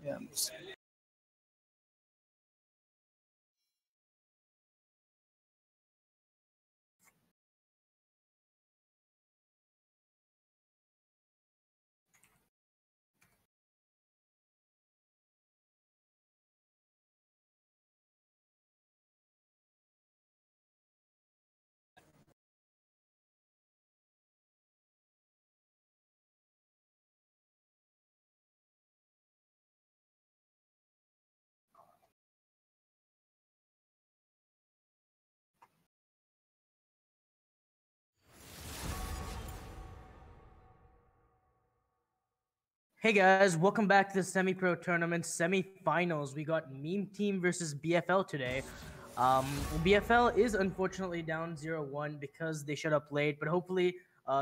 Yeah. Hey guys, welcome back to the semi-pro tournament semi-finals. We got Meme Team versus BFL today. BFL is unfortunately down 0-1 because they shut up late, but hopefully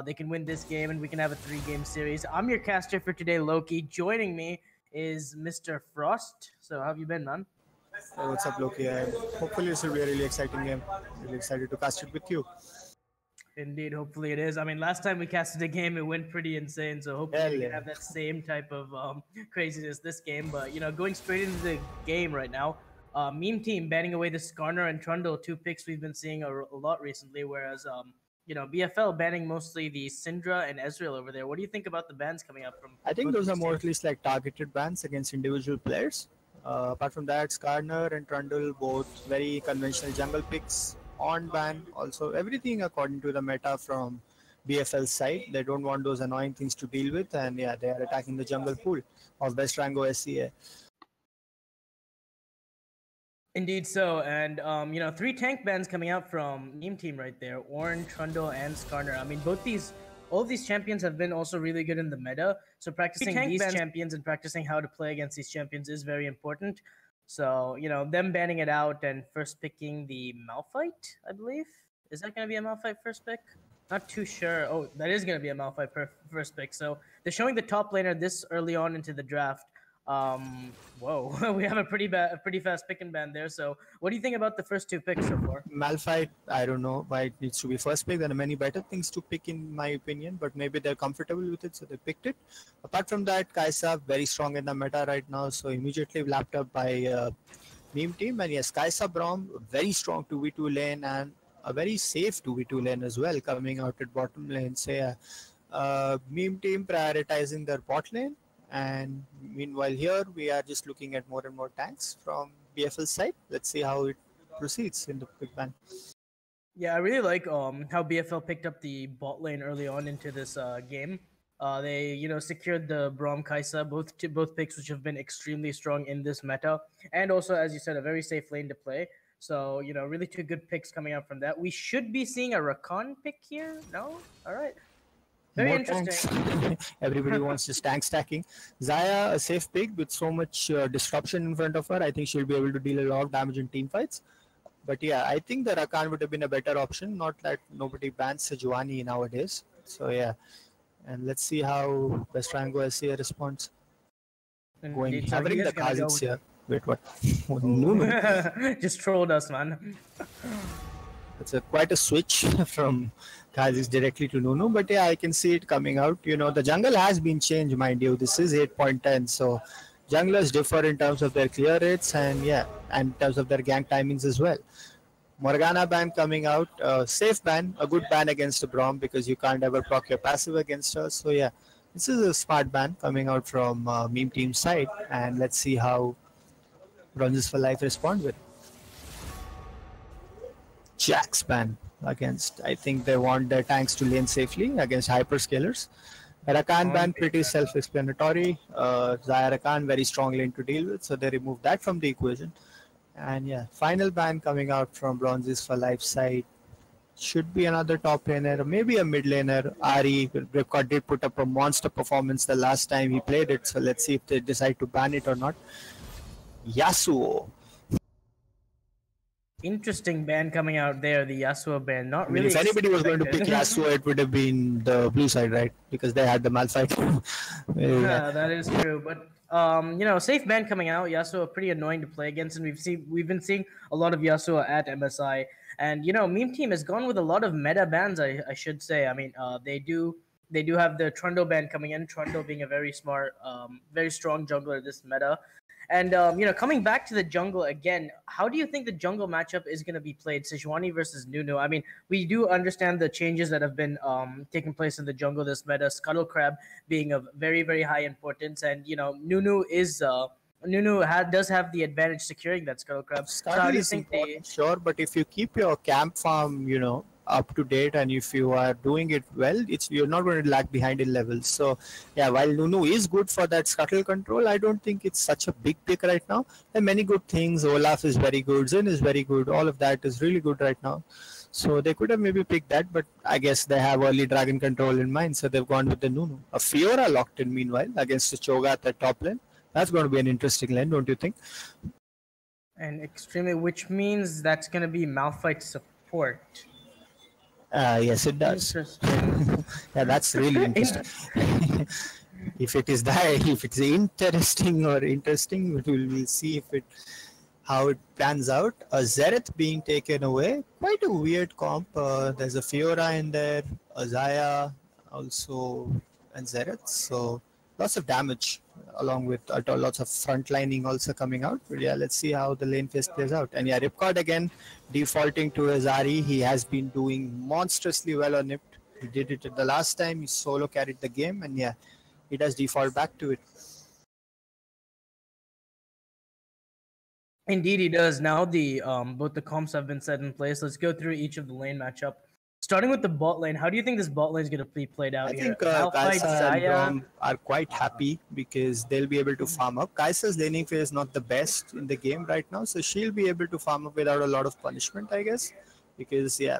they can win this game and we can have a 3-game series. I'm your caster for today, Loki. Joining me is Mr. Frost. So how have you been, man? Hey, what's up, Loki? Hopefully, this will be a really exciting game. Really excited to cast it with you. Indeed, hopefully it is. I mean, last time we casted a game, it went pretty insane. So hopefully Hell we can yeah. have that same type of craziness this game. But going straight into the game right now, Meme Team banning away the Skarner and Trundle, two picks we've been seeing a lot recently. Whereas BFL banning mostly the Syndra and Ezreal over there. What do you think about the bans coming up from? I think both those are these teams? mostly like targeted bans against individual players. Apart from that, Skarner and Trundle, both very conventional jungle picks. On ban, also everything according to the meta from BFL's side. They don't want those annoying things to deal with, and yeah, they are attacking the jungle pool of Best Rango SCA. Indeed so, and three tank bans coming out from Meme Team right there: Ornn, Trundle, and Skarner. I mean, all of these champions have been also really good in the meta. So practicing these champions and practicing how to play against these champions is very important. So them banning it out and first picking the Malphite, I believe. Is that going to be a Malphite first pick? Not too sure. Oh, that is going to be a Malphite first pick. So they're showing the top laner this early on into the draft. Whoa, we have a pretty fast pick and ban there. So, what do you think about the first two picks so far? Malphite, I don't know why it needs to be first pick. There are many better things to pick in my opinion, but maybe they're comfortable with it, so they picked it. Apart from that, Kaisa very strong in the meta right now, so immediately lapped up by Meme Team. And yes, Kaisa Braum, very strong 2v2 lane and a very safe 2v2 lane as well, coming out at bottom lane. So yeah, Meme Team prioritizing their bot lane. And meanwhile here we are just looking at more and more tanks from BFL side. Let's see how it proceeds in the big ban. Yeah, I really like how BFL picked up the bot lane early on into this game. They secured the Braum Kaisa, both picks which have been extremely strong in this meta, and also as you said, a very safe lane to play. So really two good picks coming out from that. We should be seeing a Rakan pick here. No, all right. Very More interesting. tanks. Everybody wants just tank stacking. Zaya, a safe pick with so much disruption in front of her. I think she'll be able to deal a lot of damage in team fights. But yeah, I think the Rakan would have been a better option. Not that nobody bans Sejuani nowadays. So yeah, and let's see how Best Rango SCA responds. Going Indeed. So hovering he the is gonna go Kha'Zix with here. Wait, what? Oh. No, no. Just trolled us, man. It's quite a switch from Kha'Zix directly to Nunu, but yeah, I can see it coming out. The jungle has been changed, mind you. This is 8.10, so junglers differ in terms of their clear rates and yeah, and in terms of their gank timings as well. Morgana ban coming out, safe ban, a good ban against Braum because you can't ever proc your passive against her. So yeah, this is a smart ban coming out from Meme Team's side, and let's see how Bronzies for Life respond with. Jax ban against, I think they want their tanks to lane safely against hyperscalers. Rakan ban pretty self-explanatory. Zaya Rakan very strong lane to deal with, so they removed that from the equation. And yeah, final ban coming out from Bronzes for Life side should be another top laner, maybe a mid laner. Ari Ripcord did put up a monster performance the last time he played it, so let's see if they decide to ban it or not. Yasuo. Interesting ban coming out there, the Yasuo ban. Not really. If anybody was going to pick Yasuo, it would have been the blue side, right? Because they had the Malphite. Yeah, that is true. But safe ban coming out. Yasuo pretty annoying to play against, and we've been seeing a lot of Yasuo at MSI. And Meme Team has gone with a lot of meta bans. I should say. I mean, they do they do have the Trundle ban coming in. Trundle being a very smart, very strong jungler this meta. And coming back to the jungle again, how do you think the jungle matchup is going to be played? Sejuani versus Nunu. I mean, we do understand the changes that have been taking place in the jungle this meta. Scuttle Crab being of very very high importance, and Nunu is does have the advantage securing that Scuttle Crab. So how Startle do you is think they? important, sure, but if you keep your camp farm, up to date, and if you are doing it well, you're not going to lag behind in levels. So, yeah, while Nunu is good for that scuttle control, I don't think it's such a big pick right now. There are many good things. Olaf is very good. Zin is very good. All of that is really good right now. So they could have maybe picked that, but I guess they have early dragon control in mind, so they've gone with the Nunu. A Fiora locked in meanwhile against the Cho'Gath at the top lane. That's going to be an interesting lane, don't you think? And extremely, which means that's going to be Malphite support. Yes, it does. Interesting. Yeah, that's really interesting. If it is that, if it's interesting or interesting, we'll see how it plans out. A Zereth being taken away, quite a weird comp. There's a Fiora in there, a Zaya also, and Zereth. So lots of damage along with lots of frontlining also coming out. But yeah, let's see how the lane phase plays out. And yeah, Ripcord again defaulting to Azari. He has been doing monstrously well on it. He did it the last time. He solo carried the game, and yeah, he does default back to it. Indeed, he does. Now the both the comps have been set in place. Let's go through each of the lane matchup. Starting with the bot lane, how do you think this bot lane is going to be played out I here? think Malphite, Kaisa and Zaya. Rom are quite happy because they'll be able to farm up. Kaisa's laning phase is not the best in the game right now, so she'll be able to farm up without a lot of punishment, I guess. Because, yeah,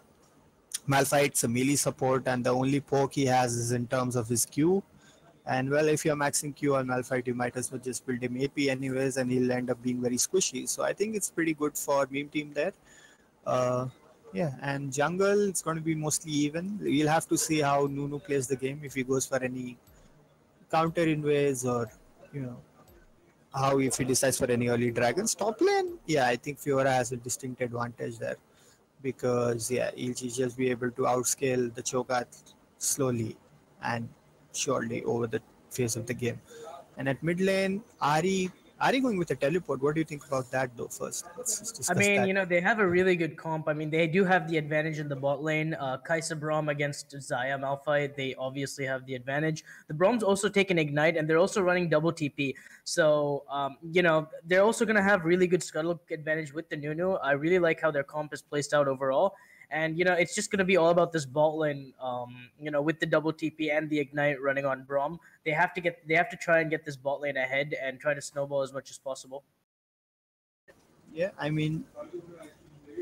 Malphite's a melee support, and the only poke he has is in terms of his Q. And, well, if you're maxing Q on Malphite, you might as well just build him AP anyways, and he'll end up being very squishy. So I think it's pretty good for meme team there. Uh, yeah, and jungle, it's going to be mostly even. We'll have to see how Nunu plays the game, if he goes for any counter invades or, you know, how if he decides for any early dragons. Top lane, yeah, I think Fiora has a distinct advantage there because, yeah, he'll just be able to outscale the Cho'Gath slowly and surely over the phase of the game. And at mid lane, Ari going with a teleport. What do you think about that, though? First, let's just I discuss mean, that. they have a really good comp. I mean, they do have the advantage in the bot lane. Kaisa Braum against Zaya Malphite, they obviously have the advantage. The Braum's also taking Ignite, and they're also running double TP. So, they're also going to have really good scuttle advantage with the Nunu. I really like how their comp is placed out overall. And, it's just going to be all about this bot lane, with the double TP and the Ignite running on Braum. They have to try and get this bot lane ahead and try to snowball as much as possible. Yeah, I mean,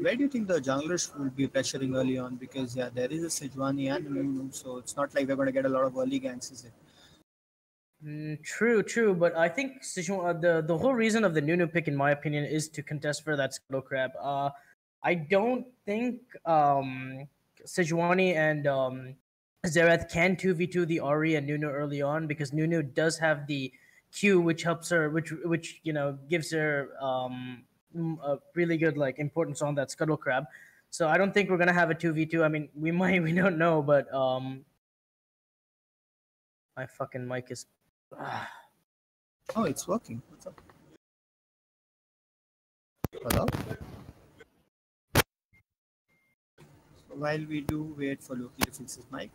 where do you think the junglers will be pressuring early on? Because yeah, there is a Sejuani and a Nunu, so it's not like we're going to get a lot of early ganks, is it? True, but I think the whole reason of the Nunu pick, in my opinion, is to contest for that Scuttle Crab. I don't think Sejuani and Zereth can 2v2 the Ari and Nunu early on because Nunu does have the Q, which helps her, which gives her a really good importance on that Scuttle Crab. So I don't think we're gonna have a 2v2. I mean, we might, we don't know, but my fucking mic is. Oh, it's working. What's up? Hello? So while we do wait for Loki to fix his mic,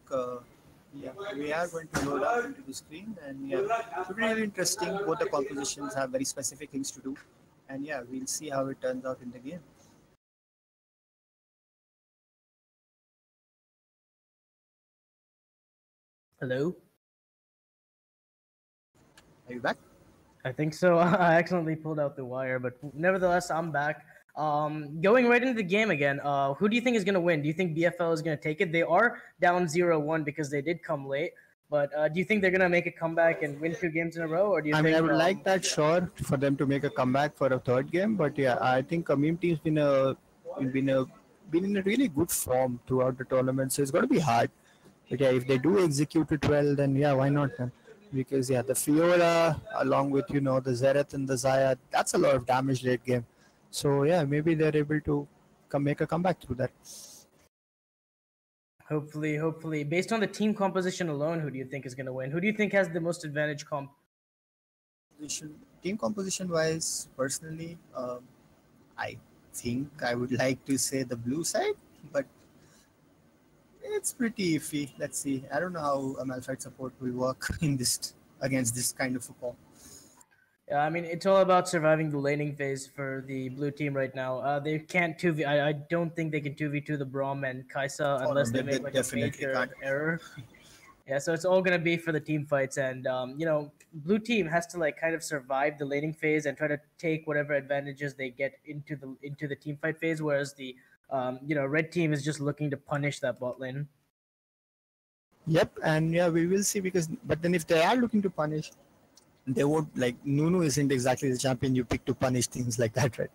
yeah, we are going to load up into the screen, and yeah, it should be really interesting. Both the compositions have very specific things to do, and yeah, we'll see how it turns out in the game. Hello. Are you back? I think so. I accidentally pulled out the wire, but nevertheless, I'm back. Going right into the game again. Who do you think is gonna win? Do you think BFL is gonna take it? They are down 0-1 because they did come late. But do you think they're gonna make a comeback and win 2 games in a row, or do you I think? mean, I would like that, sure, for them to make a comeback for a third game. But yeah, I think a meme team's been a been in a really good form throughout the tournament, so it's going to be hard. But yeah, if they do execute it well, then yeah, why not, man? Because yeah, the Fiora along with the Zereth and the Zaya, that's a lot of damage late game. So yeah, maybe they're able to make a comeback through that. Hopefully. Based on the team composition alone, who do you think is going to win? Who do you think has the most advantage comp? Team composition wise, personally, I think I would like to say the blue side, but it's pretty iffy. Let's see. I don't know how a Malphite support will work in this against this kind of a comp. Yeah, I mean, it's all about surviving the laning phase for the blue team right now. They can't 2v. I don't think they can 2v2 the Braum and Kaisa Oh no, unless they they make like a definitely major can't. error. Yeah, so it's all gonna be for the team fights, and blue team has to like kind of survive the laning phase and try to take whatever advantages they get into the team fight phase, whereas the red team is just looking to punish that bot lane. Yep, and yeah, we will see because. But then if they are looking to punish, they won't like Nunu isn't exactly the champion you pick to punish things like that, right?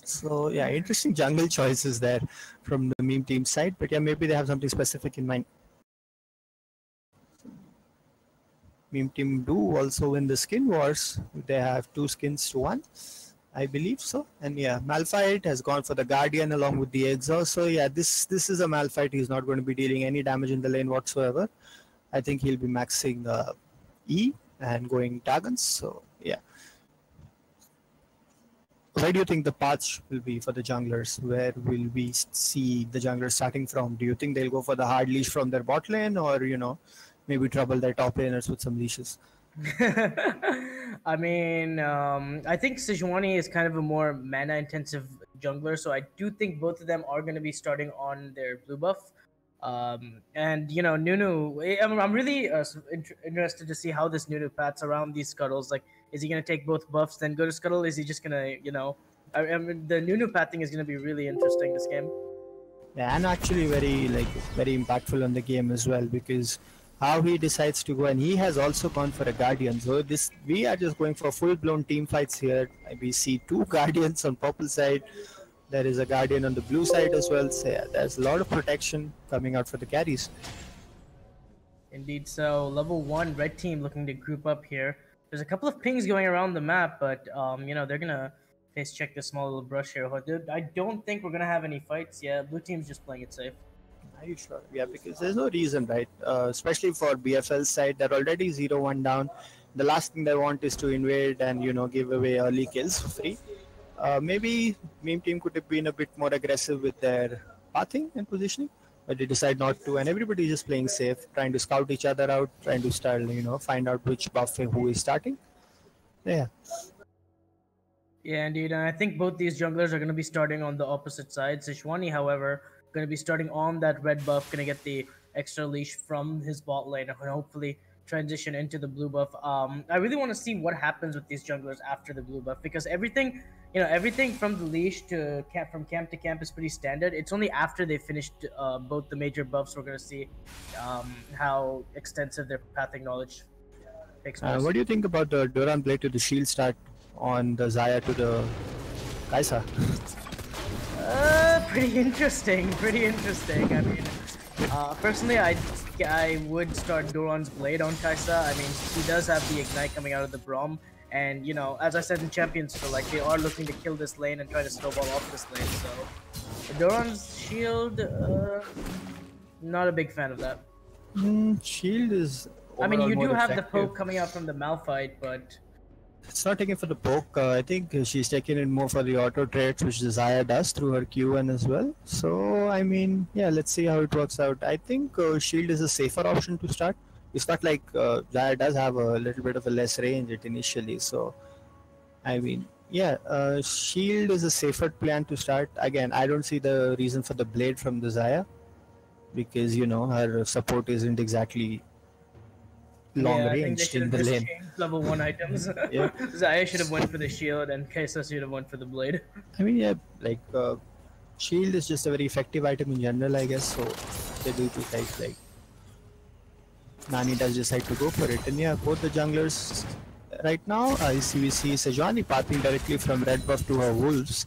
So yeah, interesting jungle choices there from the meme team side. But yeah, maybe they have something specific in mind. Meme team do also win the skin wars. They have 2 skins to 1, I believe so. And yeah, Malphite has gone for the Guardian along with the exhaust. So yeah, this is a Malphite. He's not going to be dealing any damage in the lane whatsoever. I think he'll be maxing E and going Dragons. So yeah. Where do you think the path will be for the junglers? Where will we see the junglers starting from? Do you think they'll go for the hard leash from their bot lane, or maybe trouble their top laners with some leashes? I mean, I think Sejuani is kind of a more mana intensive jungler, so I do think both of them are going to be starting on their blue buff. And Nunu, I'm really interested to see how this Nunu pats around these scuttles. Like, is he going to take both buffs then go to scuttle? Is he just going to, I mean, the Nunu pathing is going to be really interesting this game. Yeah, and actually very impactful on the game as well, because how he decides to go, and he has also gone for a Guardian. So we are just going for full blown team fights here. We see 2 Guardians on purple side. There is a Guardian on the blue side as well. So yeah, there's a lot of protection coming out for the carries. Indeed. So level 1 red team looking to group up here. There's a couple of pings going around the map, but they're gonna face check this small little brush here. I don't think we're gonna have any fights. Yeah, blue team's just playing it safe. Are you sure? Yeah, because there's no reason, right? Especially for BFL side, they're already 0-1 down. The last thing they want is to invade and give away early kills for free. Maybe meme team could have been a bit more aggressive with their pathing and positioning, but they decide not to, and everybody's just playing safe, trying to scout each other out, trying to start, find out which buff who is starting. Yeah. Yeah, indeed. And I think both these junglers are going to be starting on the opposite side. Sejuani, however, going to be starting on that red buff, going to get the extra leash from his bot lane and hopefully transition into the blue buff. I really want to see what happens with these junglers after the blue buff, because everything from the leash to from camp to camp is pretty standard. It's only after they finished both the major buffs we're going to see how extensive their pathing knowledge takes place. What do you think about the Duran blade to the shield start on the Xayah to the Kaisa? Pretty interesting. I mean, personally, I would start Doran's blade on Kaisa. I mean, he does have the ignite coming out of the Braum, and as I said in Champions, so like they are looking to kill this lane and try to snowball off this lane. So Doran's shield, not a big fan of that. Shield is. I mean, you do have the poke coming out from the Malphite, but it's not taking for the poke. I think she's taking it more for the auto traits, which the Xayah does through her Q1 as well. So, I mean, yeah, let's see how it works out. I think Shield is a safer option to start. It's not like Xayah does have a little bit of a less range initially. So, I mean, yeah, Shield is a safer plan to start. Again, I don't see the reason for the blade from the Xayah, because, her support isn't exactly long range in the lane. Level 1 items. Yeah. Xayah should have went for the shield and Kaisa should have went for the blade. I mean, yeah, like shield is just a very effective item in general, I guess. So they do like Nani does decide to go for it, and yeah, both the junglers right now. We see Sejuani pathing directly from red buff to her wolves,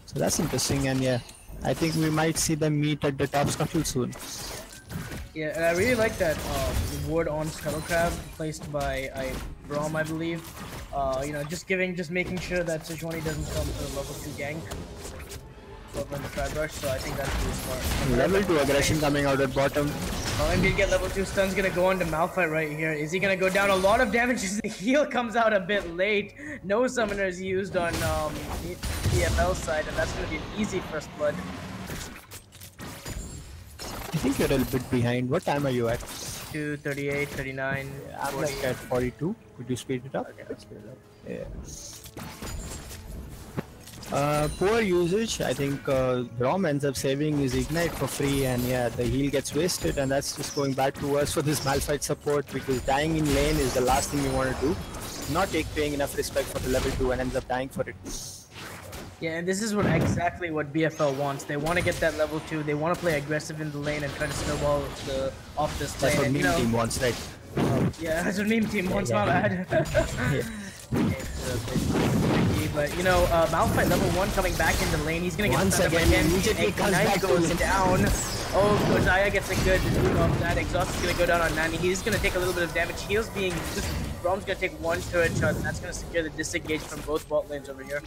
so that's interesting. And yeah, I think we might see them meet at the top scuttle soon. Yeah, and I really like that ward on Scuttle Crab placed by Braum, I believe. Just making sure that Sejuani doesn't come to the level 2 gank. walkover in the try brush, so I think that's really smart. Level 2 aggression coming out at bottom. Oh, and did get level 2 stun's gonna go on to Malphite right here. Is he gonna go down? A lot of damage as the heal comes out a bit late. No summoners used on PFL side, and that's gonna be an easy first blood. I think you're a little bit behind. What time are you at? 2:38, 39. I'm like at 42. Could you speed it up? Okay, let's speed it up. Yeah. Poor usage. I think Grom ends up saving his ignite for free, and yeah, the heal gets wasted, and that's just going back to us for this Malphite support, because dying in lane is the last thing you want to do. Not paying enough respect for the level 2 and ends up dying for it. Yeah, and this is exactly what BFL wants. They want to get that level 2. They want to play aggressive in the lane and try to snowball off this lane. That's what Meme Team wants, right? Yeah, that's what Meme Team wants, my bad. But Malphite level 1 coming back into lane. He's gonna get once again. Immediately Ignite goes down. Oh, Zaya gets a good move off that. Exhaust is gonna go down on Nani. He's gonna take a little bit of damage. Heals being just Brom's gonna take one turret shot, and that's gonna secure the disengage from both bot lanes over here.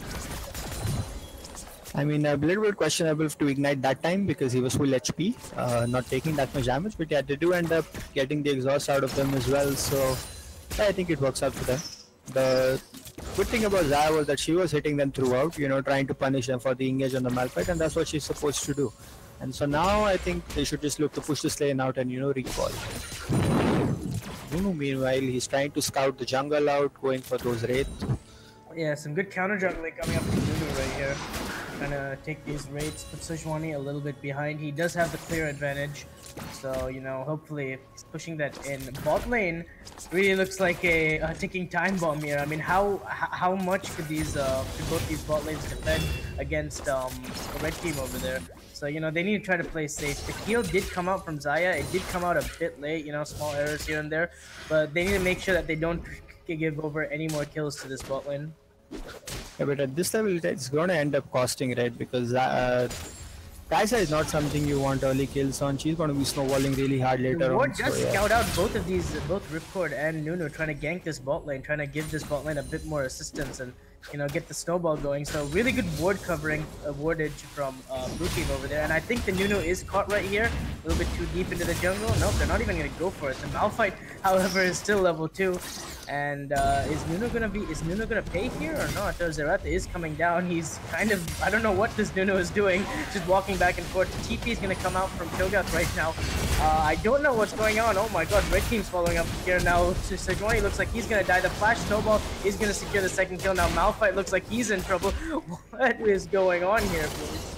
I mean, a little bit questionable to ignite that time because he was full HP, not taking that much damage. But yeah, they do end up getting the exhaust out of them as well. So I think it works out for them. The good thing about Zaya was that she was hitting them throughout, trying to punish them for the engage on the Malphite, and that's what she's supposed to do. And so now I think they should just look to push this lane out and recall. Nunu, meanwhile, he's trying to scout the jungle out, going for those raids. Yeah, some good counter jungling coming up from Nunu right here. Trying to take these raids, put Sejuani a little bit behind. He does have the clear advantage, so hopefully he's pushing that in. Bot lane really looks like a ticking time bomb here. I mean, how much could both these bot lanes defend against the red team over there? So they need to try to play safe. The heal did come out from Zaya. It did come out a bit late. Small errors here and there, but they need to make sure that they don't give over any more kills to this bot lane. Yeah, but at this level, it's going to end up costing, right? Because Kai'Sa is not something you want early kills on. She's going to be snowballing really hard later on. Just scout out both of these, both Ripcord and Nunu, trying to gank this bot lane, trying to give this bot lane a bit more assistance and get the snowball going. So really good ward covering, wardage from blue team over there. And I think the Nunu is caught right here, a little bit too deep into the jungle. Nope, they're not even going to go for it. The Malphite, however, is still level 2. And is Nunu gonna pay here or not? Zerat is coming down. He's kind of, I don't know what this Nunu is doing, just walking back and forth. TP is gonna come out from Cho'Gath right now. I don't know what's going on. Oh my god, red team's following up here now. Sejuani looks like he's gonna die. The flash snowball is gonna secure the second kill. Now Malphite looks like he's in trouble. What is going on here, please?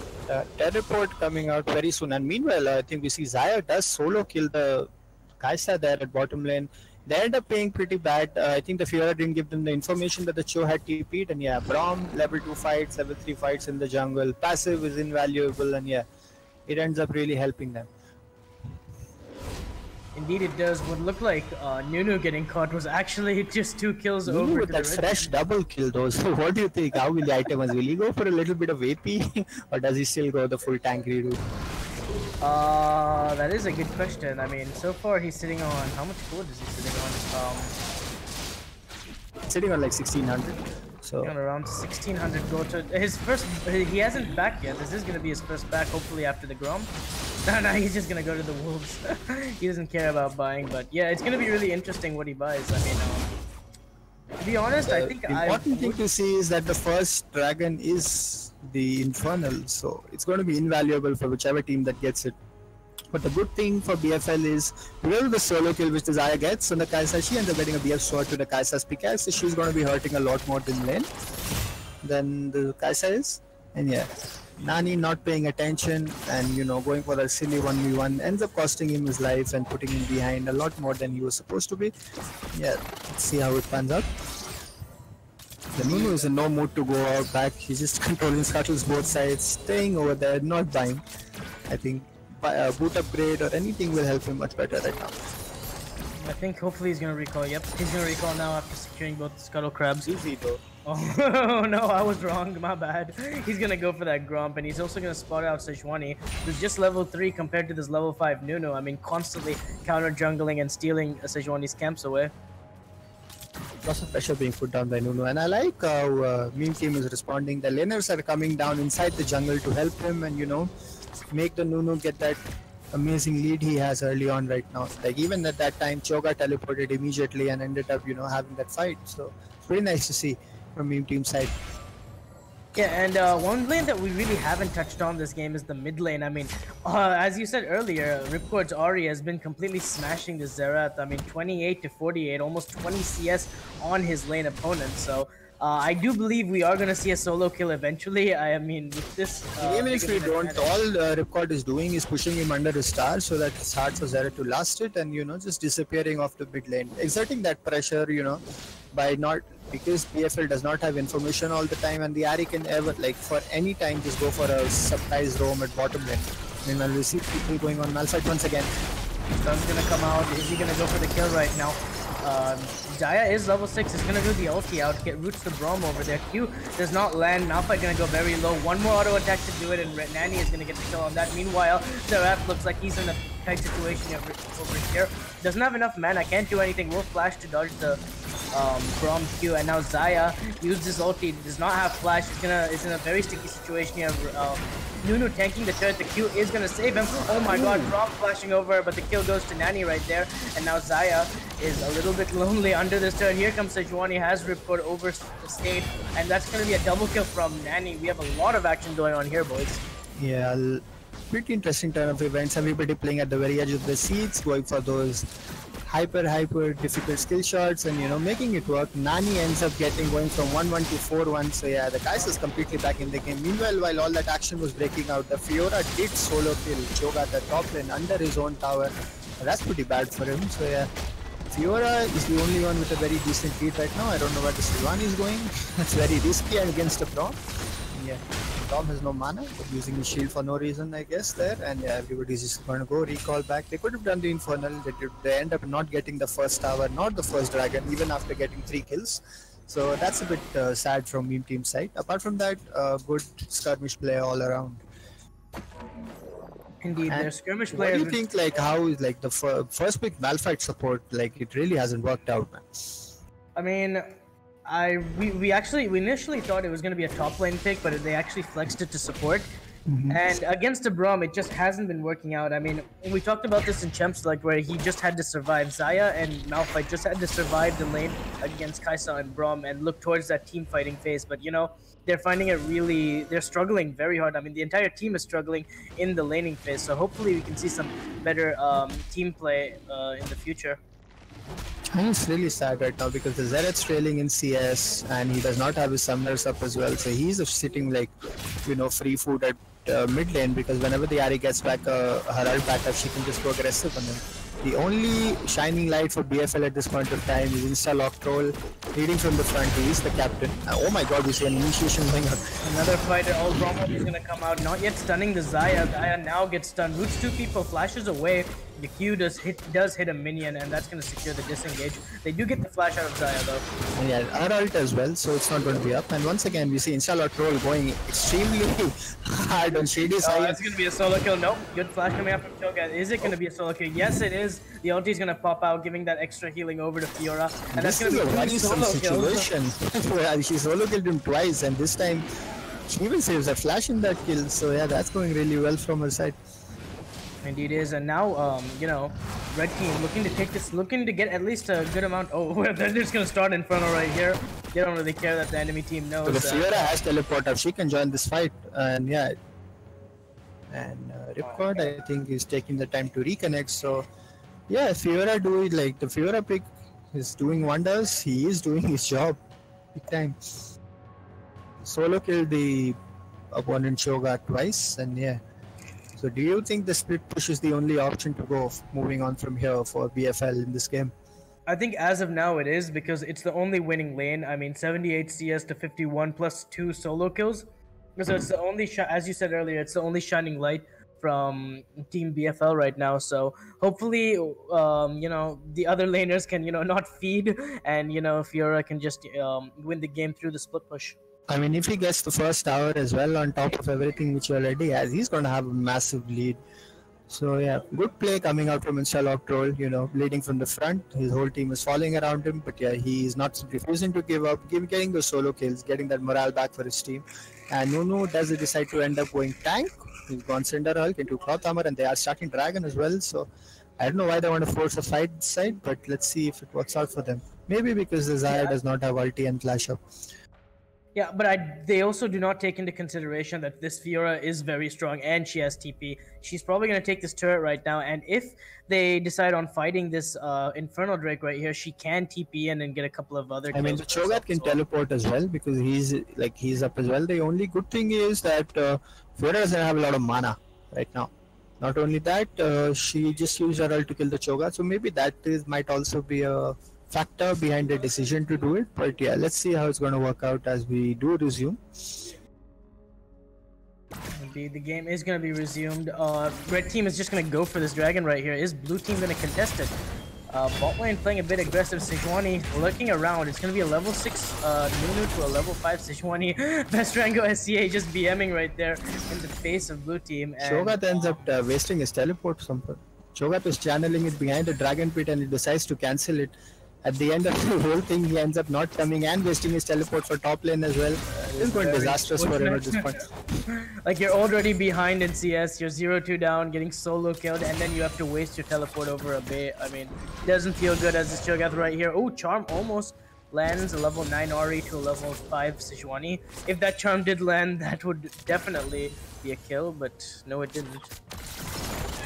Teleport coming out very soon. And meanwhile, I think we see Zaya does solo kill the Kai'Sa there at bottom lane. They end up paying pretty bad. I think the Fiora didn't give them the information that the Cho had TP'd, and yeah, Braum level 2 fights, level 3 fights in the jungle. Passive is invaluable, and yeah, it ends up really helping them. Indeed it does. What looked like Nunu getting caught was actually just 2 kills Nunu over with to that the fresh double kill though. So what do you think? How will the item Will he go for a little bit of AP or does he still go the full tank redo? That is a good question. I mean, so far he's sitting on, how much gold is he sitting on? Sitting on like 1600. So on around 1600 gold. So his first, he hasn't back yet. This is gonna be his first back, hopefully after the Grom. No, he's just gonna go to the Wolves. He doesn't care about buying, but yeah, it's gonna be really interesting what he buys. I mean, to be honest, I think the important thing to see is that the first dragon is the Infernal, so it's going to be invaluable for whichever team that gets it. But the good thing for BFL is because of the solo kill which the Zaya gets on the Kai'Sa, she ends up getting a BF sword to the Kai'Sa's pickaxe, so she's going to be hurting a lot more than lane than the Kai'Sa is. And yeah, Nani not paying attention and going for a silly 1v1 ends up costing him his life and putting him behind a lot more than he was supposed to be. Yeah, let's see how it pans out. The Nunu is in no mood to go out back. He's just controlling scuttles both sides, staying over there, not buying. I think boot upgrade or anything will help him much better right now. I think hopefully he's gonna recall. Yep, he's gonna recall now after securing both the scuttle crabs. Easy though. Oh no, I was wrong. My bad. He's gonna go for that Gromp, and he's also gonna spot out Sejuani, who's just level 3 compared to this level 5 Nunu. I mean, constantly counter jungling and stealing Sejuani's camps away. Lots of pressure being put down by Nunu, and I like how Meme Team is responding. The laners are coming down inside the jungle to help him, and make the Nunu get that amazing lead he has early on right now. Like even at that time, Choga teleported immediately and ended up having that fight. So it's pretty nice to see from Meme Team side. Yeah, and one lane that we really haven't touched on this game is the mid lane. I mean, as you said earlier, Ripcord's Ari has been completely smashing the Xerath. I mean, 28 to 48, almost 20 CS on his lane opponent. So I do believe we are going to see a solo kill eventually. I mean, with this... Even if we don't, all Ripcord is doing is pushing him under his star so that it's hard for Xerath to last it and, just disappearing off the mid lane. Exerting that pressure, by not... Because BFL does not have information all the time, and the Ari can ever, for any time, just go for a surprise roam at bottom lane. Meanwhile, we see people going on Malphite once again. Sun's gonna come out. Is he gonna go for the kill right now? Jaya is level 6. He's gonna do the ulti out, get roots the Braum over there. Q does not land. Malphite gonna go very low. One more auto attack to do it, and Nani is gonna get the kill on that. Meanwhile, Xerath looks like he's in a tight situation over here. Doesn't have enough mana, can't do anything. Will flash to dodge the Braum Q, and now Xayah used his ulti, does not have flash. Is in a very sticky situation here. Nunu tanking the turret. The Q is gonna save him. Oh my god, Braum flashing over, but the kill goes to Nani right there. And now Xayah is a little bit lonely under this turret. Here comes Sejuani, has Ripcord overstayed, and that's gonna be a double kill from Nani. We have a lot of action going on here, boys. Yeah, pretty interesting turn of events. Everybody playing at the very edge of the seats, going for those hyper difficult skill shots and making it work. Nani ends up going from 1-1 to 4-1. So yeah, the Kai'Sa is completely back in the game. Meanwhile, while all that action was breaking out, the Fiora did solo kill Choga at the top lane under his own tower. That's pretty bad for him. So yeah, Fiora is the only one with a very decent lead right now. I don't know where the Sylvani is going. That's very risky and against a Braum. Yeah, Braum has no mana, but using his shield for no reason, I guess, there. And yeah, everybody's just going to go recall back. They could have done the Infernal. They end up not getting the first tower, not the first dragon, even after getting 3 kills. So that's a bit sad from Meme Team's side. Apart from that, good skirmish play all around. Indeed, their skirmish players. What do you think, how is the first pick Malphite support? It really hasn't worked out, man. I mean, we initially thought it was going to be a top lane pick, but they actually flexed it to support. And against the Braum, it just hasn't been working out. I mean, we talked about this in Champs, where he just had to survive. Xayah and Malphite just had to survive the lane against Kai'Sa and Braum and look towards that team fighting phase. But they're finding it they're struggling very hard. I mean, the entire team is struggling in the laning phase. So hopefully we can see some better team play in the future. And it's really sad right now because the Xerath's trailing in CS and he does not have his summoners up as well. So he's sitting free food at mid lane, because whenever the Ari gets back her ult back up, she can just go aggressive on him. The only shining light for BFL at this point of time is Insta-Lock Troll leading from the front. He is the captain. Oh my god, we see an initiation going on. Another fighter, all Braum is going to come out, not yet stunning the Xayah. Xayah now gets stunned, roots 2 people, flashes away. The Q does hit a minion, and that's going to secure the disengage. They do get the flash out of Xayah though. And yeah, our ult as well, so it's not going to be up. And once again, we see Insta-Lock Troll going extremely hard on Shady side. It's going to be a solo kill. Nope. Good flash coming up from Choga. Is it going to be a solo kill? Yes, it is. The ulti is going to pop out, giving that extra healing over to Fiora. And that's going to be a worrisome situation. She solo killed him twice, and this time she even saves a flash in that kill. So yeah, that's going really well from her side. Indeed is, and now, Red Team looking to take this, looking to get at least a good amount. Oh, they're just gonna start Inferno right here. They don't really care that the enemy team knows. So the Fiora has teleport up. She can join this fight, and yeah. And Ripcord, I think, is taking the time to reconnect. So yeah, Fiora the Fiora pick is doing wonders. He is doing his job big time. Solo killed the opponent Choga twice, and yeah. So do you think the split push is the only option to go moving on from here for BFL in this game? I think as of now it is, because it's the only winning lane. I mean, 78 CS to 51 plus 2 solo kills. So it's the only, as you said earlier, it's the only shining light from Team BFL right now. So hopefully, the other laners can, not feed, and, Fiora can just win the game through the split push. I mean, if he gets the first tower as well on top of everything which he already has, he's going to have a massive lead. So yeah, good play coming out from Inshalok Troll, leading from the front. His whole team is falling around him, but yeah, he is not refusing to give up, getting those solo kills, getting that morale back for his team. And Nunu does decide to end up going tank. He's gone Cinder Hulk into Cloth Armor, and they are starting Dragon as well. So I don't know why they want to force a fight this side, but let's see if it works out for them. Maybe because the Zaya does not have ulti and flash up. Yeah, but they also do not take into consideration that this Fiora is very strong and she has TP. She's probably going to take this turret right now, and if they decide on fighting this Infernal Drake right here, she can TP in and get a couple of other kills. I mean, the Cho'Gath can teleport as well because he's up as well. The only good thing is that Fiora doesn't have a lot of mana right now. Not only that, she just used her ult to kill the Cho'Gath, so maybe that might also be a factor behind the decision to do it. But yeah, let's see how it's going to work out as we do resume. Indeed, the game is going to be resumed. Red team is just going to go for this dragon right here. Is blue team going to contest it? Bot lane playing a bit aggressive. Sejuani looking around. It's going to be a level 6 Nunu to a level 5 Sejuani. Best Rango SCA just BMing right there in the face of blue team. And Cho'Gath ends up wasting his teleport. Cho'Gath is channeling it behind the dragon pit and he decides to cancel it. At the end of the whole thing, he ends up not coming and wasting his teleport for top lane as well. It's going disastrous for him at this point. Like, you're already behind in CS, you're 0-2 down, getting solo killed, and then you have to waste your teleport over a bait. I mean, doesn't feel good as this Cho'Gath right here. Oh, Charm almost lands a level 9 Ari to a level 5 Sejuani. If that Charm did land, that would definitely be a kill, but no, it didn't.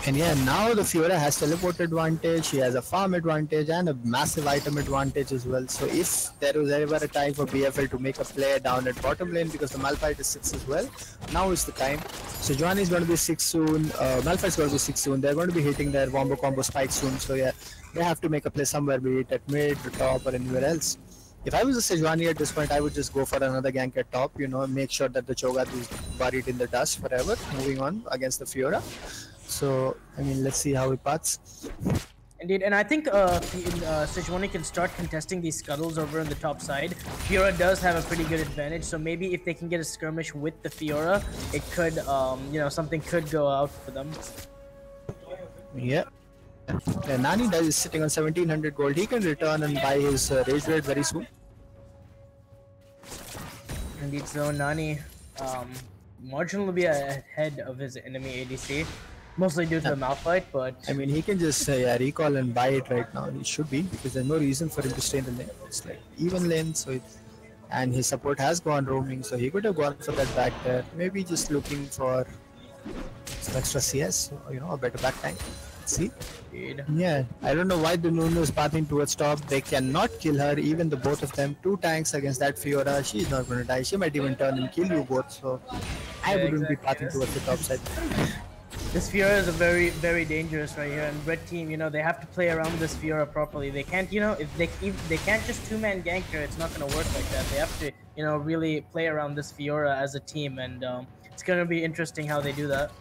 And yeah, now the Fiora has teleport advantage, she has a farm advantage and a massive item advantage as well. So if there was ever a time for BFL to make a play down at bottom lane because the Malphite is 6 as well, now is the time. Sejuani is going to be 6 soon, Malphite is going to be 6 soon, they're going to be hitting their wombo combo spike soon. So yeah, they have to make a play somewhere, be it at mid, the top or anywhere else. If I was a Sejuani at this point, I would just go for another gank at top, make sure that the Cho'Gath is buried in the dust forever, moving on against the Fiora. So, I mean, let's see how it parts. Indeed, and I think Sejuani can start contesting these scuttles over on the top side. Fiora does have a pretty good advantage, so maybe if they can get a skirmish with the Fiora, it could, something could go out for them. Yeah. Nani is sitting on 1700 gold. He can return and buy his Rage Raid very soon. Indeed, so Nani marginally ahead of his enemy ADC. Mostly due to the Malphite, but I mean, he can just recall and buy it right now. He should be, because there's no reason for him to stay in the lane. It's like even lane, and his support has gone roaming, so he could have gone for that back there. Maybe just looking for some extra CS, a better back tank. See? Indeed. Yeah, I don't know why the Nunu is pathing towards top. They cannot kill her, even the both of them. 2 tanks against that Fiora. She's not going to die. She might even turn and kill you both. So I wouldn't be pathing towards the top side. This Fiora is a very, very dangerous right here, and red team, they have to play around this Fiora properly. They can't, if they can't just 2-man gank her, it's not going to work like that. They have to, really play around this Fiora as a team, and it's going to be interesting how they do that.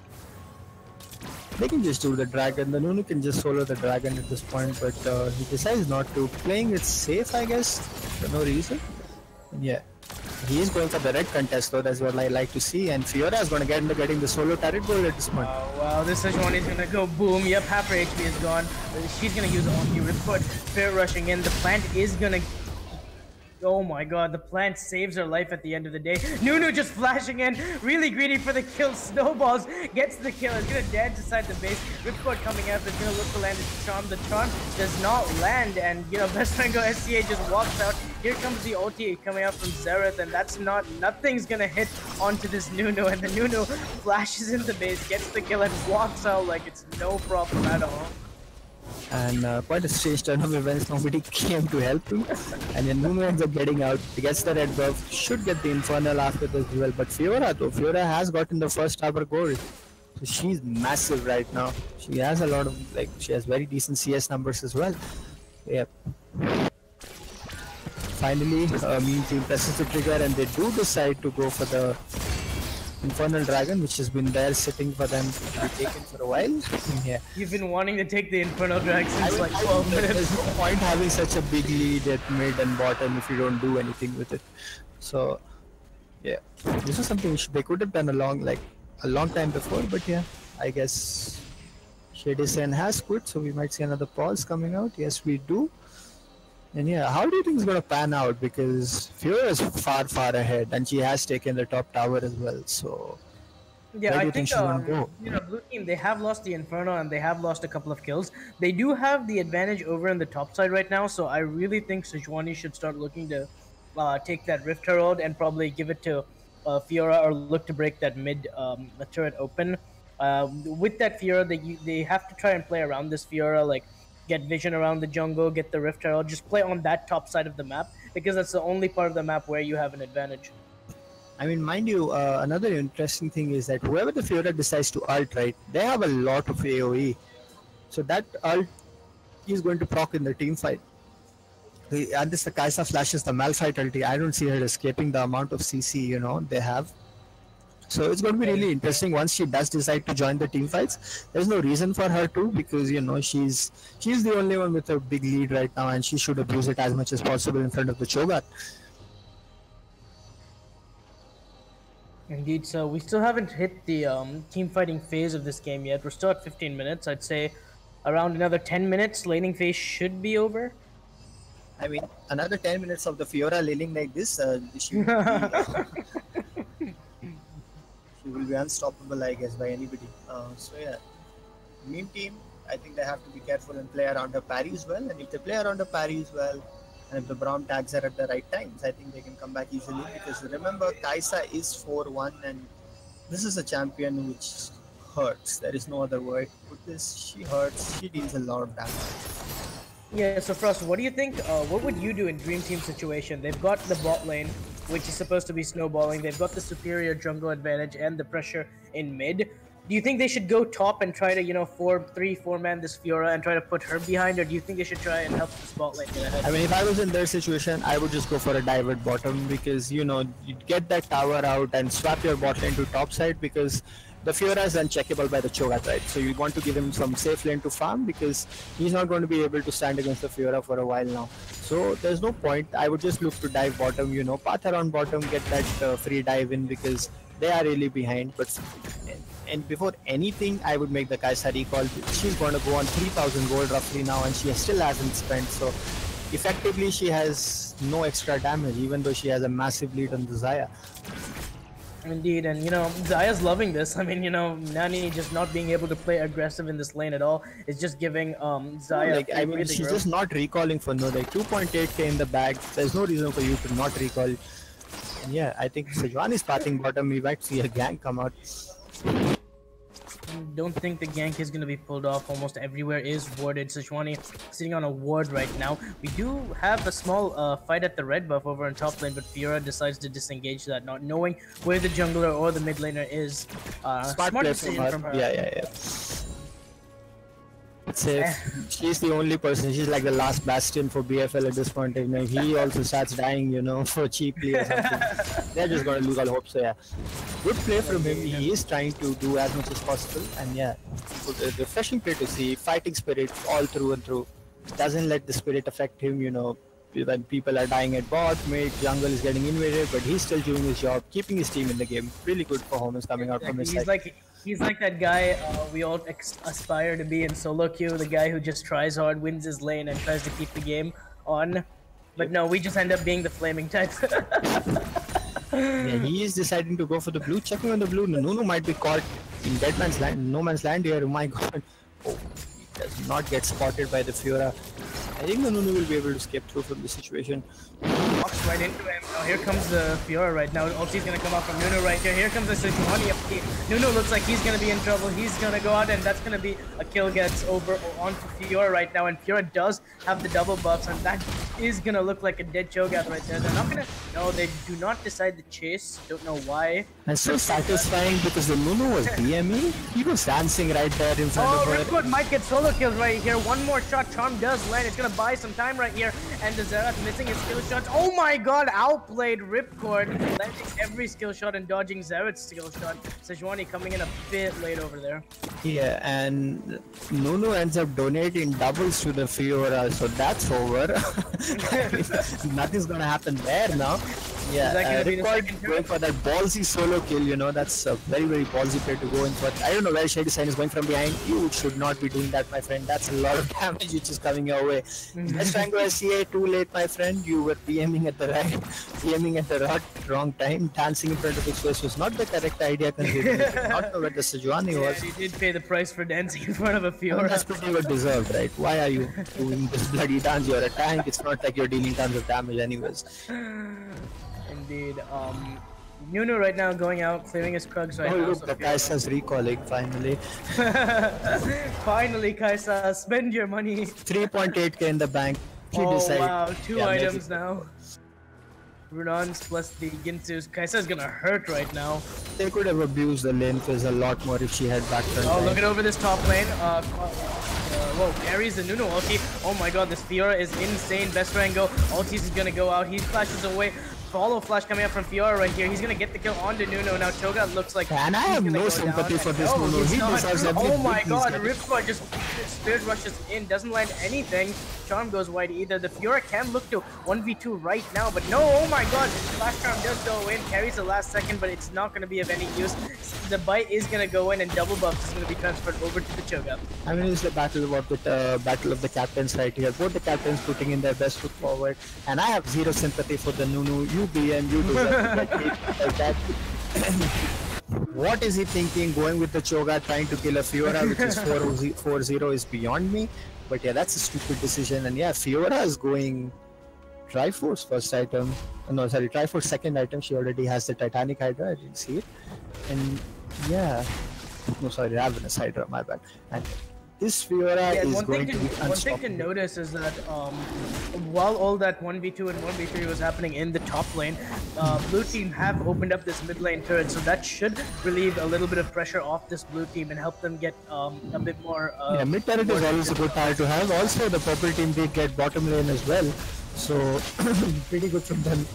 They can just do the dragon. The Nunu can just solo the dragon at this point, but he decides not to. Playing it safe, I guess, for no reason. And yeah. He is going for the red contest though, that's what I like to see, and Fiora is going to get into getting the solo turret goal at this point. Oh wow, this Sejuani is going to go boom. Yep, half her HP is gone. She's going to use Omni Ripcord. Fair rushing in. The plant is going to... Oh my god, the plant saves her life at the end of the day. Nunu just flashing in, really greedy for the kill. Snowballs, gets the kill, is gonna dance inside the base. Ripcord coming out, is gonna look to land his charm. The charm does not land, and Best Rango SCA just walks out. Here comes the ulti coming out from Xerath, and nothing's gonna hit onto this Nunu, and the Nunu flashes in the base, gets the kill, and walks out like it's no problem at all. And quite a strange turn of events. Nobody came to help him, and then Nunu ends up getting out. He gets the red buff, should get the Infernal after this as well. But Fiora has gotten the first tower gold, so she's massive right now. She has a lot of she has very decent CS numbers as well. Yep. Finally, Meme Team presses the trigger, and they do decide to go for the Infernal Dragon, which has been there sitting for them to be taken for a while. Yeah. You've been wanting to take the Infernal Dragon since like 12 minutes. There's no point having such a big lead at mid and bottom if you don't do anything with it. So, yeah, this is something they could have done a long time before, but yeah, I guess Shadisen has quit, so we might see another pause coming out. Yes, we do. And yeah, how do you think it's going to pan out? Because Fiora is far, far ahead, and she has taken the top tower as well. So Yeah, where I do you think think she's going to go? blue team, they have lost the Inferno and they have lost a couple of kills. They do have the advantage over in the top side right now, so I really think Sejuani should start looking to take that Rift Herald and probably give it to Fiora or look to break that mid turret open. With that Fiora, they have to try and play around this Fiora, like get vision around the jungle, get the Rift Herald, just play on that top side of the map because that's the only part of the map where you have an advantage. I mean, mind you, another interesting thing is that whoever the Fiora decides to ult, right, they have a lot of AoE. So that ult is going to proc in the team fight. And this the Kaisa flashes the Malphite ulti. I don't see her escaping the amount of CC, they have. So it's going to be really interesting once she does decide to join the team fights. There's no reason for her to, because she's the only one with a big lead right now, and she should abuse it as much as possible in front of the Cho'Gath. Indeed, so we still haven't hit the team fighting phase of this game yet. We're still at 15 minutes. I'd say around another 10 minutes, laning phase should be over. I mean, another 10 minutes of the Fiora laning like this, she will be unstoppable, I guess, by anybody. So yeah, meme team, I think they have to be careful and play around her parries well. And if they play around her parries well, and if the Braum tags her at the right times, I think they can come back easily. Because remember, Kaisa is 4-1, and this is a champion which hurts. There is no other word to put this. She hurts. She deals a lot of damage. Yeah, so Frost, what do you think? What would you do in Dream Team situation? They've got the bot lane, which is supposed to be snowballing. They've got the superior jungle advantage and the pressure in mid. Do you think they should go top and try to, 4-man this Fiora and try to put her behind, or do you think they should try and help the spot lane get ahead? I mean, if I was in their situation, I would just go for a divert bottom because, you'd get that tower out and swap your bot lane to top side because the Fiora is uncheckable by the Cho'Gath, right? So you want to give him some safe lane to farm because he's not going to be able to stand against the Fiora for a while now. So there's no point. I would just look to dive bottom, path around bottom, get that free dive in because they are really behind. And before anything, I would make the Kaisa recall. She's going to go on 3,000 gold roughly now, and she still hasn't spent. So effectively, she has no extra damage, even though she has a massive lead on the Xayah. Indeed, and Xayah's loving this. I mean, Nani just not being able to play aggressive in this lane at all is just giving Xayah. She's just not recalling for no 2.8k in the bag. There's no reason for you to not recall. And yeah, I think Sejuani is pathing bottom. We might see a gank come out. Don't think the gank is going to be pulled off. Almost everywhere is warded. Sejuani sitting on a ward right now. We do have a small fight at the red buff over in top lane, but Fiora decides to disengage that, not knowing where the jungler or the mid laner is. Smart decision from her. Yeah. Safe. She's the only person. She's like the last bastion for BFL at this point. If he also starts dying, for cheaply or something, they're just gonna lose all hope. So yeah, good play from him. He is trying to do as much as possible, and yeah, good, refreshing play to see. Fighting spirit all through and through. Doesn't let the spirit affect him. When people are dying at bot, mid, jungle is getting invaded, but he's still doing his job, keeping his team in the game. Really good performance coming out from his side. He's like that guy we all aspire to be in solo queue, the guy who just tries hard, wins his lane, and tries to keep the game on. But no, we just end up being the flaming type. Yeah, he is deciding to go for the blue. Checking on the blue, Nunu might be caught in dead man's land, no man's land here. Oh my god. Oh, he does not get spotted by the Fiora. I think the Nunu will be able to escape through from the situation. Walks right into him. Oh, here comes the Fiora right now. Ulti's gonna come out from Nunu right here. Here comes the Sejuani up here. Nunu looks like he's gonna be in trouble. He's gonna go out, and that's gonna be a kill gets over onto Fiora right now. And Fiora does have the double buffs, and that is gonna look like a dead Cho'Gath right there. They're not gonna. No, they do not decide to chase. Don't know why. And so satisfying because the Nunu was BME. He was dancing right there in front of her. Ripcord might get solo kills right here. One more shot. Charm does land. It's gonna buy some time right here. And the Xerath missing his skill shots. Oh my god, outplayed Ripcord, landing every skill shot and dodging Xerath's skill shot. Sejuani coming in a bit late over there. Yeah, and Nunu ends up donating doubles to the Fiora, so that's over. Nothing's gonna happen there now. Yeah, Is that going to be the Ripcord second going turret? for that ballsy solo kill, you know, that's a very, very ballsy play to go in for. I don't know where Shady Sign is going from behind. You should not be doing that, my friend. That's a lot of damage which is coming your way. Best Rango SCA, too late, my friend. You were PMing at the right, PMing at the wrong time. Dancing in front of his face was not the correct idea considering he did not know where the Sejuani Yeah, was. he did pay the price for dancing in front of a I mean, Fiora. that's pretty well deserved, right? Why are you doing this bloody dance? You're a tank. It's not like you're dealing tons of damage anyways. Indeed. Nunu right now going out, clearing his Krugs right Oh now. look, So the Kai'Sa's recalling finally. Finally, Kaisa, spend your money. 3.8k in the bank. She Oh decided. wow, two Yeah, items now. Runans plus the Ginsu's. Kaisa's gonna hurt right now. They could have abused the lane phase a lot more if she had backed Oh, look at over this top lane. Whoa, carries the Nunu ulti. Oh my god, this Fiora is insane. Best Rango. Ultis is gonna go out. He flashes away. Follow flash coming up from Fiora right here. He's gonna get the kill onto Nuno. Now Cho'Gath looks like And I have no sympathy for this Nuno. He deserves every Oh my bit god, he's Ripcord just spirit rushes in, doesn't land anything. Charm goes wide either. The Fiora can look to 1v2 right now, but no, oh my god. Flash Charm does go in, carries the last second, but it's not gonna be of any use. The bite is gonna go in and double buff is gonna be transferred over to the Cho'Gath. I mean, it's the battle of the captains right here. Both the captains putting in their best foot forward, and I have zero sympathy for the Nunu. You BM, you deserve to get hit like that. What is he thinking? Going with the Cho'Gath, trying to kill a Fiora, which is 4-0 is beyond me. But yeah, that's a stupid decision. And yeah, Fiora is going Triforce first item. No, sorry, Triforce second item. She already has the Titanic Hydra. I didn't see it. And yeah, no, sorry, Ravenous Hydra. My bad. And this Fiora is going to be unstoppable. One thing to notice is that while all that 1v2 and 1v3 was happening in the top lane, blue team have opened up this mid lane turret, so that should relieve a little bit of pressure off this blue team and help them get a bit more. Yeah, mid turret is always a good tire to have. Also, the purple team did get bottom lane as well, so pretty good from them.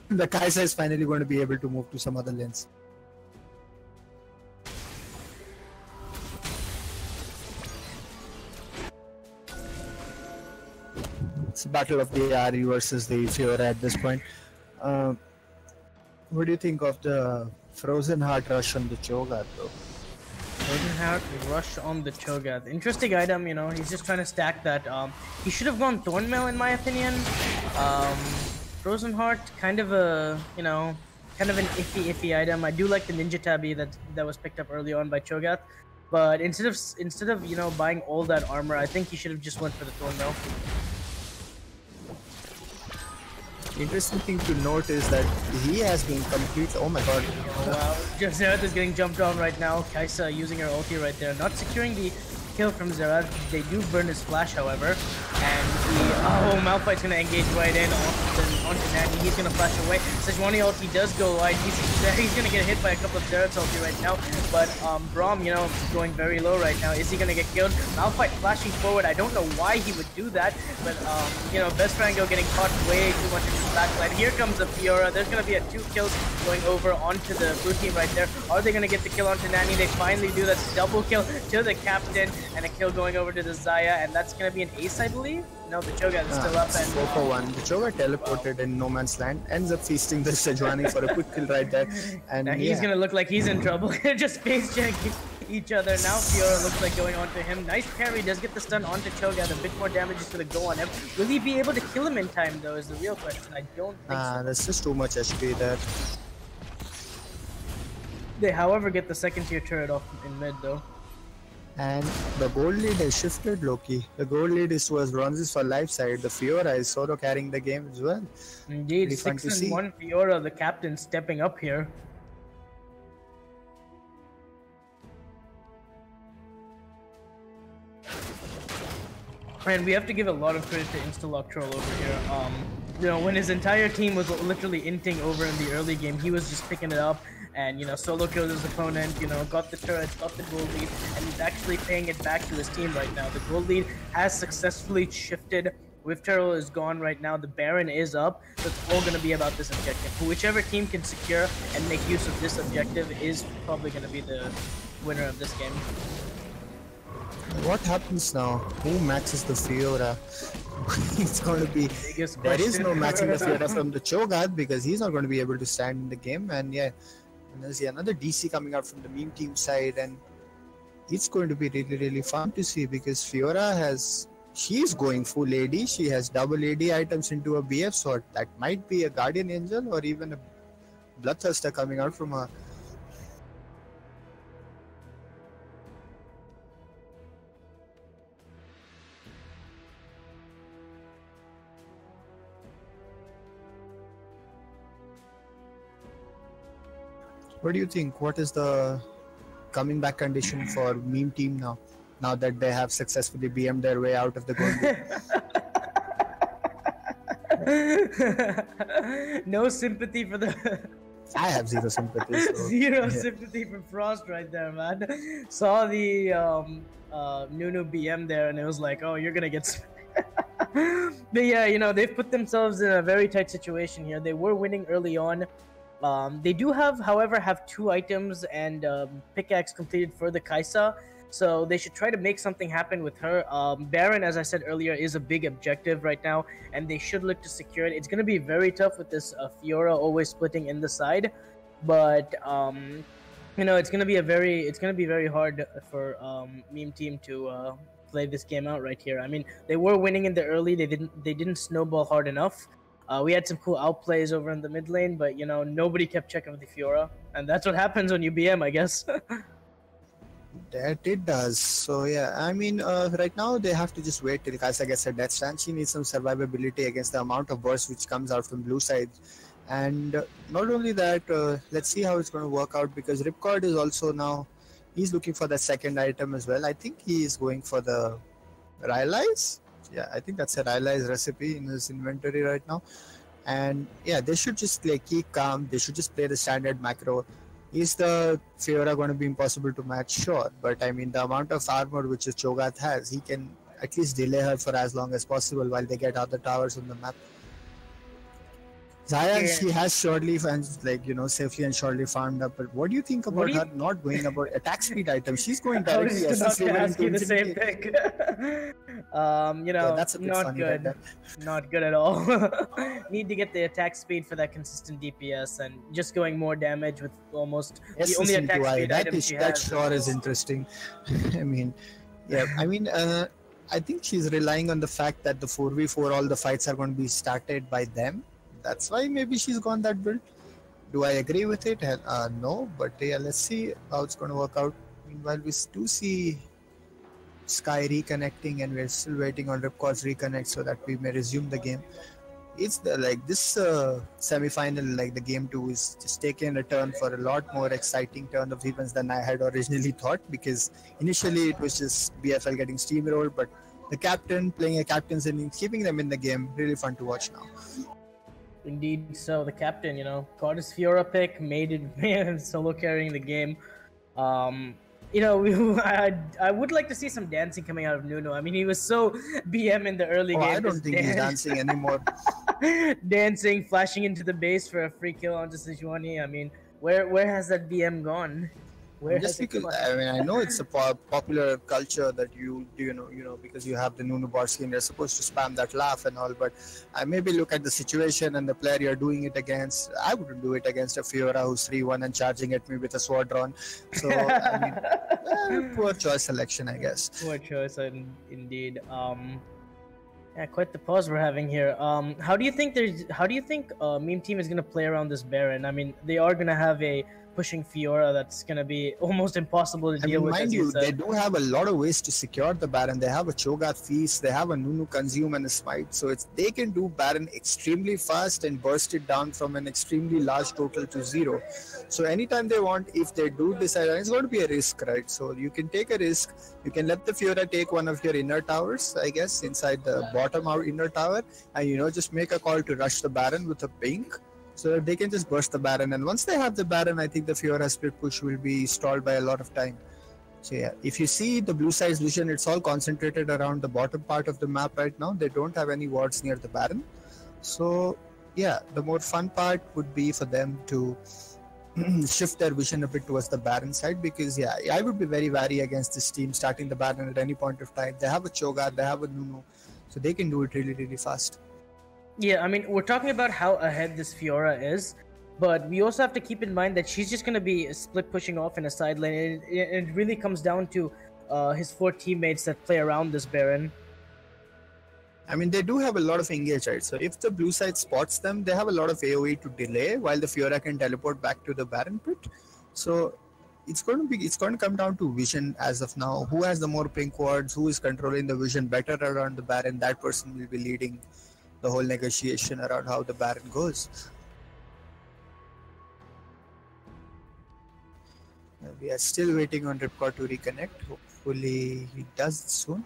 The Kaisa is finally going to be able to move to some other lanes. It's a battle of the Ari versus the Fiora at this point. What do you think of the Frozen Heart rush on the Cho'Gath though? Frozen Heart rush on the Cho'Gath. Interesting item, you know, he's just trying to stack that. He should have gone Thornmail in my opinion. Frozen Heart, kind of a, you know, kind of an iffy item. I do like the Ninja Tabi that was picked up early on by Cho'Gath. But instead of you know buying all that armor, I think he should have just went for the Thornmail. Interesting thing to note is that he has been complete. Oh my god. Wow, Zerath is getting jumped on right now. Kaisa using her ulti right there, not securing the kill from Zerath. They do burn his flash, however. And Malphite's gonna engage right in onto Nani. He's gonna flash away. Sejuani ulti does go wide. He's gonna get hit by a couple of Zerath's ulti right now. But Braum, you know, going very low right now. Is he gonna get killed? Malphite flashing forward. I don't know why he would do that, but you know, Best Rango getting caught way too much in his backline. Here comes the Fiora. There's gonna be 2 kills going over onto the blue team right there. Are they gonna get the kill onto Nani? They finally do. That's a double kill to the captain. And a kill going over to the Xayah, and that's gonna be an ace, I believe. No, the Cho'Gath is still up. And 4 for 1. The Cho'Gath teleported in no man's land, ends up feasting the Sejuani for a quick kill right there. And now he's gonna look like he's in trouble. Just face checking each other. Now Fiora looks like going onto him. Nice parry, does get the stun onto Cho'Gath. A bit more damage is gonna go on him. Will he be able to kill him in time though? Is the real question. I don't think so. That's just too much HP there. They, however, get the second tier turret off in mid though. And the gold lead has shifted, Loki. The gold lead is towards Bronzies For Life side. The Fiora is sort of carrying the game as well. Indeed, Pretty fun 6-1 Fiora, the captain, stepping up here. And we have to give a lot of credit to Instalock Troll over here. You know, when his entire team was literally inting over in the early game, he was just picking it up and, you know, solo killed his opponent, you know, got the turrets, got the gold lead, and he's actually paying it back to his team right now. The gold lead has successfully shifted. With Turtle is gone right now, the Baron is up, so it's all going to be about this objective. Whichever team can secure and make use of this objective is probably going to be the winner of this game. What happens now? Who matches the Fiora? It's going to be. Biggest There is question. no matching the Fiora from the Cho'Gath because he's not going to be able to stand in the game. And yeah, and there's another DC coming out from the meme team side, and it's going to be really, really fun to see because Fiora has. She's going full AD. She has double AD items into a BF sword. That might be a Guardian Angel or even a Bloodthirster coming out from her. What do you think? What is the coming back condition for meme team now? Now that they have successfully BM'd their way out of the goal. No sympathy for the. I have zero sympathy. So, Zero sympathy for Frost right there, man. Saw the Nunu BM there, and it was like, oh, you're gonna get. But yeah, you know, they've put themselves in a very tight situation here. They were winning early on. They do have, however, have 2 items and pickaxe completed for the Kaisa. So they should try to make something happen with her. Baron, as I said earlier, is a big objective right now, and they should look to secure it. It's going to be very tough with this Fiora always splitting in the side, but you know, it's going to be very hard for meme team to play this game out right here. I mean, they were winning in the early. They didn't snowball hard enough. We had some cool outplays over in the mid lane, but you know, nobody kept checking with the Fiora, and that's what happens when you BM, I guess. that it does. So yeah, I mean, right now they have to just wait till Kaisa gets her death stance. She needs some survivability against the amount of burst which comes out from blue side. And not only that, let's see how it's going to work out because Ripcord is also now, he's looking for the second item as well. I think he is going for the Rylai's. Yeah, I think that's a Rylai's recipe in his inventory right now. And yeah, they should just like keep calm. They should just play the standard macro. Is the Fiora going to be impossible to match? Sure. But I mean, the amount of armor which Cho'Gath has, he can at least delay her for as long as possible while they get other towers on the map. Zaya, she has surely like, you know, safely and surely farmed up. But what do you think about her not going about attack speed items? She's going directly. I was just about to ask you the same thing. You know, that's a bit not funny good. like Not good at all. Need to get the attack speed for that consistent DPS and just going more damage with almost the only attack speed item she has. That sure is interesting. I mean, yeah, I mean, I think she's relying on the fact that the 4v4, all the fights are going to be started by them. That's why maybe she's gone that build. Do I agree with it? No, but yeah, let's see how it's going to work out. Meanwhile, we do see Sky reconnecting, and we're still waiting on Ripcord's reconnect so that we may resume the game. It's like this semi-final, like the game 2 is just taking a turn for a lot more exciting turn of events than I had originally thought, because initially it was just BFL getting steamrolled, but the captain playing a captain's innings, keeping them in the game, really fun to watch now. Indeed, so the captain, you know, got his Fiora pick, made it solo carrying the game. You know, I would like to see some dancing coming out of Nuno. I mean, he was so BM in the early game. I don't think he's dancing anymore. Dancing, flashing into the base for a free kill onto Sejuani. I mean, where has that BM gone? Just because I mean, I know it's a popular culture that you know because you have the Nunu bar skin, you're supposed to spam that laugh and all, but I maybe look at the situation and the player you're doing it against. I wouldn't do it against a Fiora who's 3-1 and charging at me with a sword drawn. So I mean, poor choice selection, I guess. Poor choice, indeed. Yeah, quite the pause we're having here. How do you think meme team is gonna play around this Baron? I mean, they are gonna have a pushing Fiora that's going to be almost impossible to deal with. Mind you, they do have a lot of ways to secure the Baron. They have a Cho'Gath Feast, they have a Nunu Consume and a Smite. So they can do Baron extremely fast and burst it down from an extremely large total to 0. So anytime they want, if they do decide, it's going to be a risk, right? So you can take a risk. You can let the Fiora take one of your inner towers, I guess, inside the bottom inner tower, and just make a call to rush the Baron with a pink, so that they can just burst the Baron. And once they have the Baron, I think the Fiora split push will be stalled by a lot of time. So yeah, if you see the blue side's vision, it's all concentrated around the bottom part of the map right now. They don't have any wards near the Baron. So yeah, the more fun part would be for them to shift their vision a bit towards the Baron side, because yeah, I would be very wary against this team starting the Baron at any point of time. They have a Cho'Gath, they have a Nunu, so they can do it really, really fast. Yeah, I mean, we're talking about how ahead this Fiora is, but we also have to keep in mind that she's just going to be split pushing off in a side lane. It really comes down to his four teammates that play around this Baron. I mean, they do have a lot of engage, right? So if the blue side spots them, they have a lot of AoE to delay, while the Fiora can teleport back to the Baron pit. So it's going to come down to vision as of now. Who has the more pink wards? Who is controlling the vision better around the Baron? That person will be leading the whole negotiation around how the Baron goes. We are still waiting on Ripcord to reconnect. Hopefully he does soon.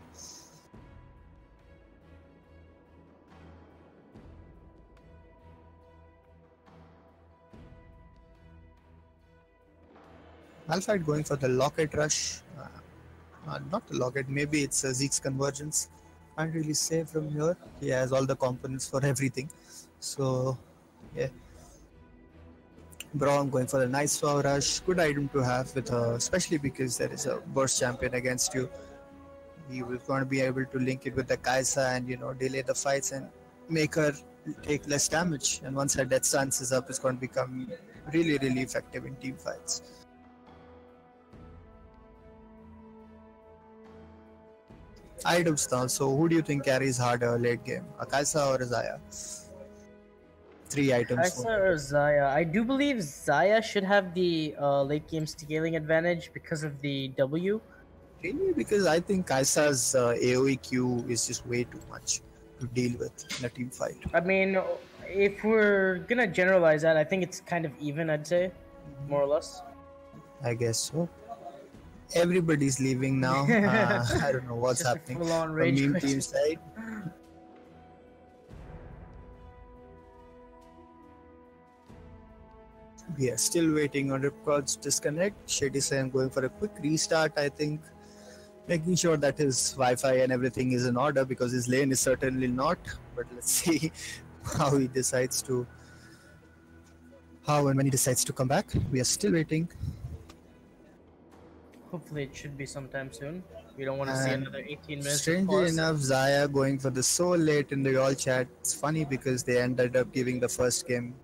Malphite going for the Locket rush. Not the Locket, maybe it's a Zeke's convergence. Can't really say from here. He has all the components for everything. So, yeah. Braum going for the nice Swaw rush. Good item to have with especially because there is a burst champion against you. He was going to be able to link it with the Kaisa and, delay the fights and make her take less damage. And once her death stance is up, it's going to become really, really effective in team fights. Items now. So who do you think carries harder late game? Akaisa or Zaya? 3 items. Kaisa or Xayah? I do believe Xayah should have the late game scaling advantage because of the W. Really? Because I think Kaisa's AoE Q is just way too much to deal with in a team fight. I mean, if we're gonna generalize that, I think it's kind of even, I'd say. More or less. I guess so. Everybody's leaving now. I don't know what's happening. Full-on From rage meme quit. team side. We are still waiting on Ripcord's disconnect. Shady Sam going for a quick restart, I think. Making sure that his Wi-Fi and everything is in order, because his lane is certainly not. But let's see how and when he decides to come back. We are still waiting. Hopefully it should be sometime soon. We don't want to see another 18 minutes. Strangely enough, Zaya going for this so late in the all chat. It's funny because they ended up giving the first game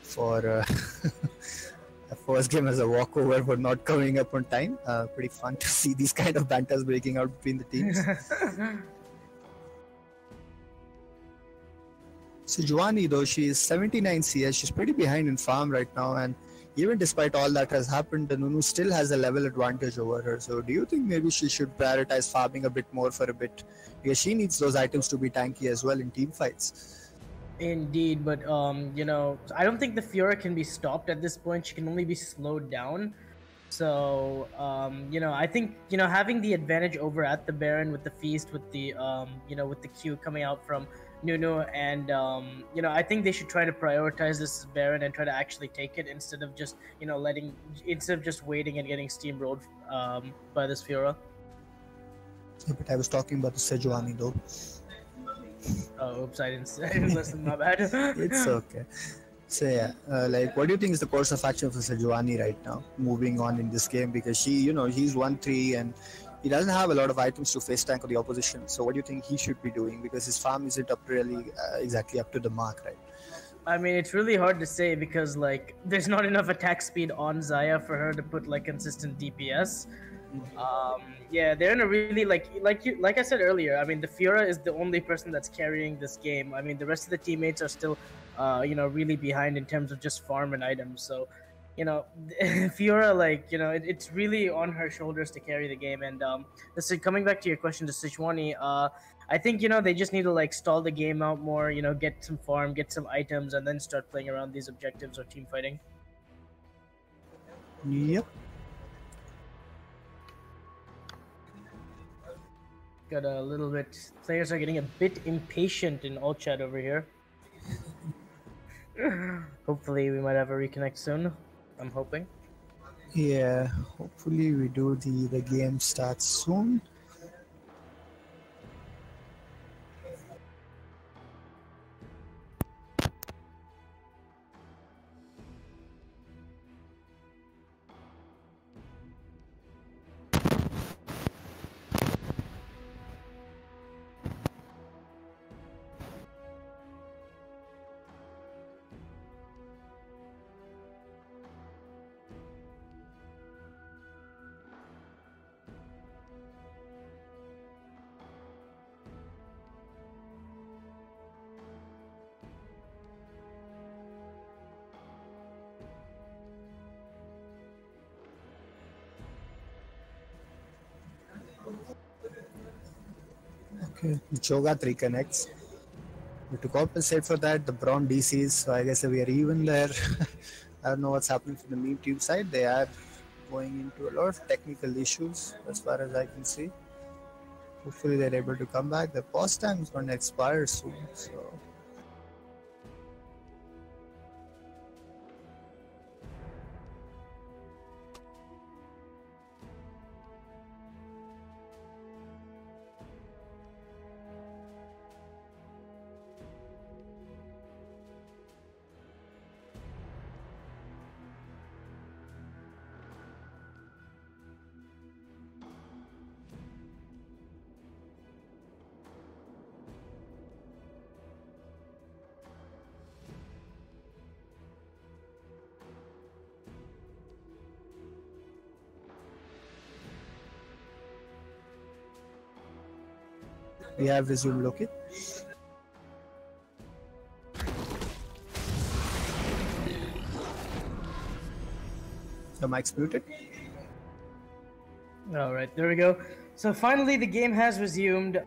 for the first game as a walkover for not coming up on time. Pretty fun to see these kind of banters breaking out between the teams. Sejuani, though, she is 79 CS. She's pretty behind in farm right now, and even despite all that has happened, the Nunu still has a level advantage over her. So do you think maybe she should prioritize farming a bit more for a bit? Because she needs those items to be tanky as well in team fights. Indeed, but I don't think the Fiora can be stopped at this point. She can only be slowed down. So, I think, having the advantage over at the Baron with the Feast, with the, with the Q coming out from Nunu, and, I think they should try to prioritize this Baron and try to actually take it instead of just, instead of just waiting and getting steamrolled by this Fiora. Yeah, but I was talking about the Sejuani, though. Oh, oops, I didn't listen, my bad. It's okay. So yeah, what do you think is the course of action for Sejuani right now, moving on in this game? Because he's 1-3 and he doesn't have a lot of items to face tank on the opposition. So what do you think he should be doing? Because his farm isn't exactly up to the mark, right? I mean, it's really hard to say because there's not enough attack speed on Xayah for her to put consistent DPS. Yeah, they're in a really like I said earlier. I mean, the Fiora is the only person that's carrying this game. I mean, the rest of the teammates are still, really behind in terms of just farm and items. So, Fiora, it's really on her shoulders to carry the game. And coming back to your question to Sejuani, I think they just need to stall the game out more. Get some farm, get some items, and then start playing around these objectives or team fighting. Yep. Got a little bit. Players are getting a bit impatient in all chat over here. Hopefully, we might have a reconnect soon. I'm hoping. Yeah, hopefully we do. The game starts soon. Okay. Cho'Gath reconnects. To compensate for that, the Braun DCs, so I guess we are even there. I don't know what's happening from the meme team side. They are going into a lot of technical issues as far as I can see. Hopefully they're able to come back. The pause time is going to expire soon, so we have resumed Loki. The mic's muted. All right, there we go. So finally, the game has resumed.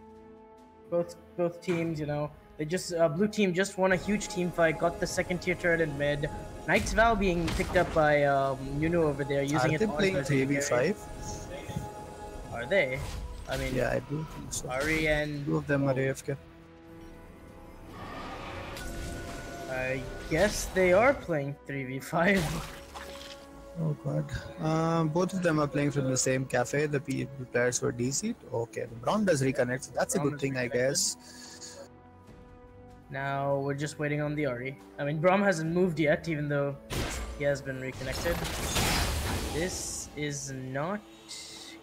Both teams, you know, they just blue team just won a huge team fight, got the second tier turret in mid. Knight's Vow being picked up by Nunu over there, using it. Are they playing 3v5? Are they? I mean, yeah, I do think so. Ari and Two of them are AFK. I guess they are playing 3v5. Oh god. Both of them are playing from the same cafe. The players were DC'd. Okay, the Braun does reconnect. So that's a good thing, I guess. Now we're just waiting on the Ari. I mean, Braum hasn't moved yet, even though he has been reconnected. This is not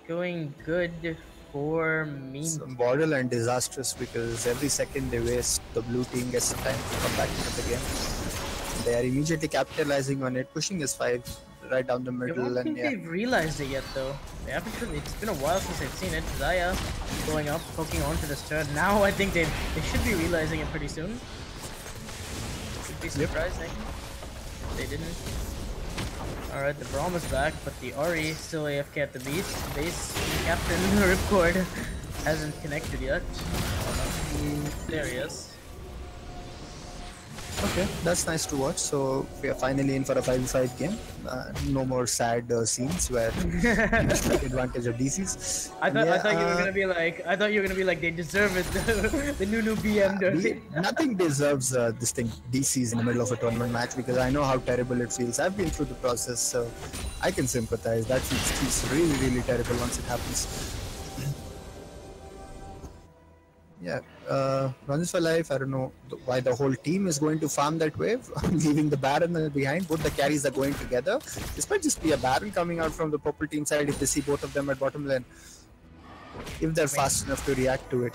going good for me. It's borderline disastrous because every second they waste, the blue team gets the time to come back into the game. They are immediately capitalizing on it, pushing his 5 right down the middle. I don't think and they've realized it yet, though. They haven't really. It's been a while since they've seen it. Zaya going up, poking onto this turret. Now I think they should be realizing it pretty soon. Should be surprising if they didn't. Alright, the Braum is back, but the Ari still AFK at the base. Captain Ripcord hasn't connected yet. There he is. Okay, that's nice to watch. So we are finally in for a 5v5 game. No more sad scenes where you take advantage of DCs. I thought you were gonna be like they deserve it. The new BM. Nothing deserves this thing DCs in the middle of a tournament match because I know how terrible it feels. I've been through the process, so I can sympathize. That feels really terrible once it happens. Yeah, Bronzies For Life, I don't know why the whole team is going to farm that wave, leaving the Baron behind. Both the carries are going together. This might just be a Baron coming out from the purple team side if they see both of them at bottom lane. If they're fast enough to react to it.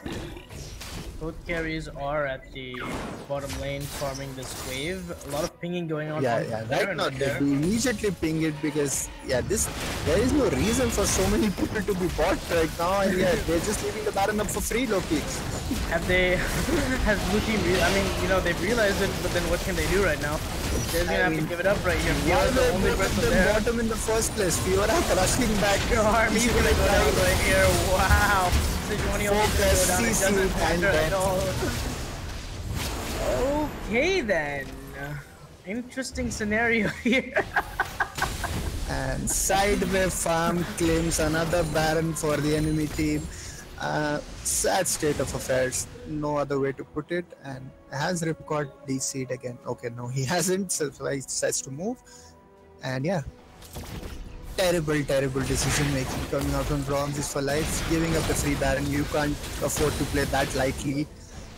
Both carries are at the bottom lane farming this wave. A lot of pinging going on. Yeah. Right now they do immediately ping it because there is no reason for so many people to be bought right now, and yeah, they're just leaving the Baron up for free, Loki. Has blue team? I mean, you know, they've realized it, but then what can they do right now? They're gonna have to give it up right here. Why the only person there? Bottom in the first place. Fiora rushing back. Your army's gonna go down right here. Wow. Focus, at all. Okay then. Interesting scenario here. And sideway farm claims another Baron for the enemy team. Sad state of affairs, no other way to put it. And has Ripcord DC'd again? Okay, no, he hasn't, so he decides to move. And yeah, terrible decision making coming out on Bronzies For Life. Giving up the free Baron, you can't afford to play that lightly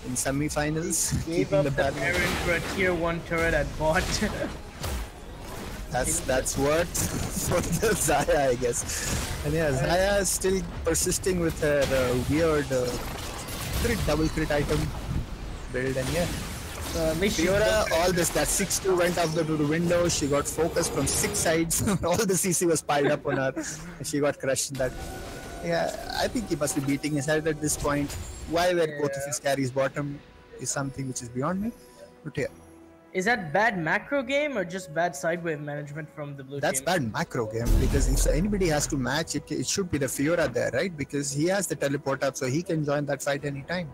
in semifinals. Gave up the Baron for a tier 1 turret at bot. That's worth for the Zaya, I guess. And yeah, Zaya is still persisting with her weird double crit item build, and yeah. Fiora, all this, that 6-2 went out the window, she got focused from 6 sides, all the CC was piled up on her, and she got crushed in that. Yeah, I think he must be beating his head at this point. Why were both of his carries bottom is something which is beyond me, but yeah. Is that bad macro game or just bad sidewave management from the blue That's team? bad macro game, because if anybody has to match it, it should be the Fiora there, right? Because he has the teleport up, so he can join that fight anytime.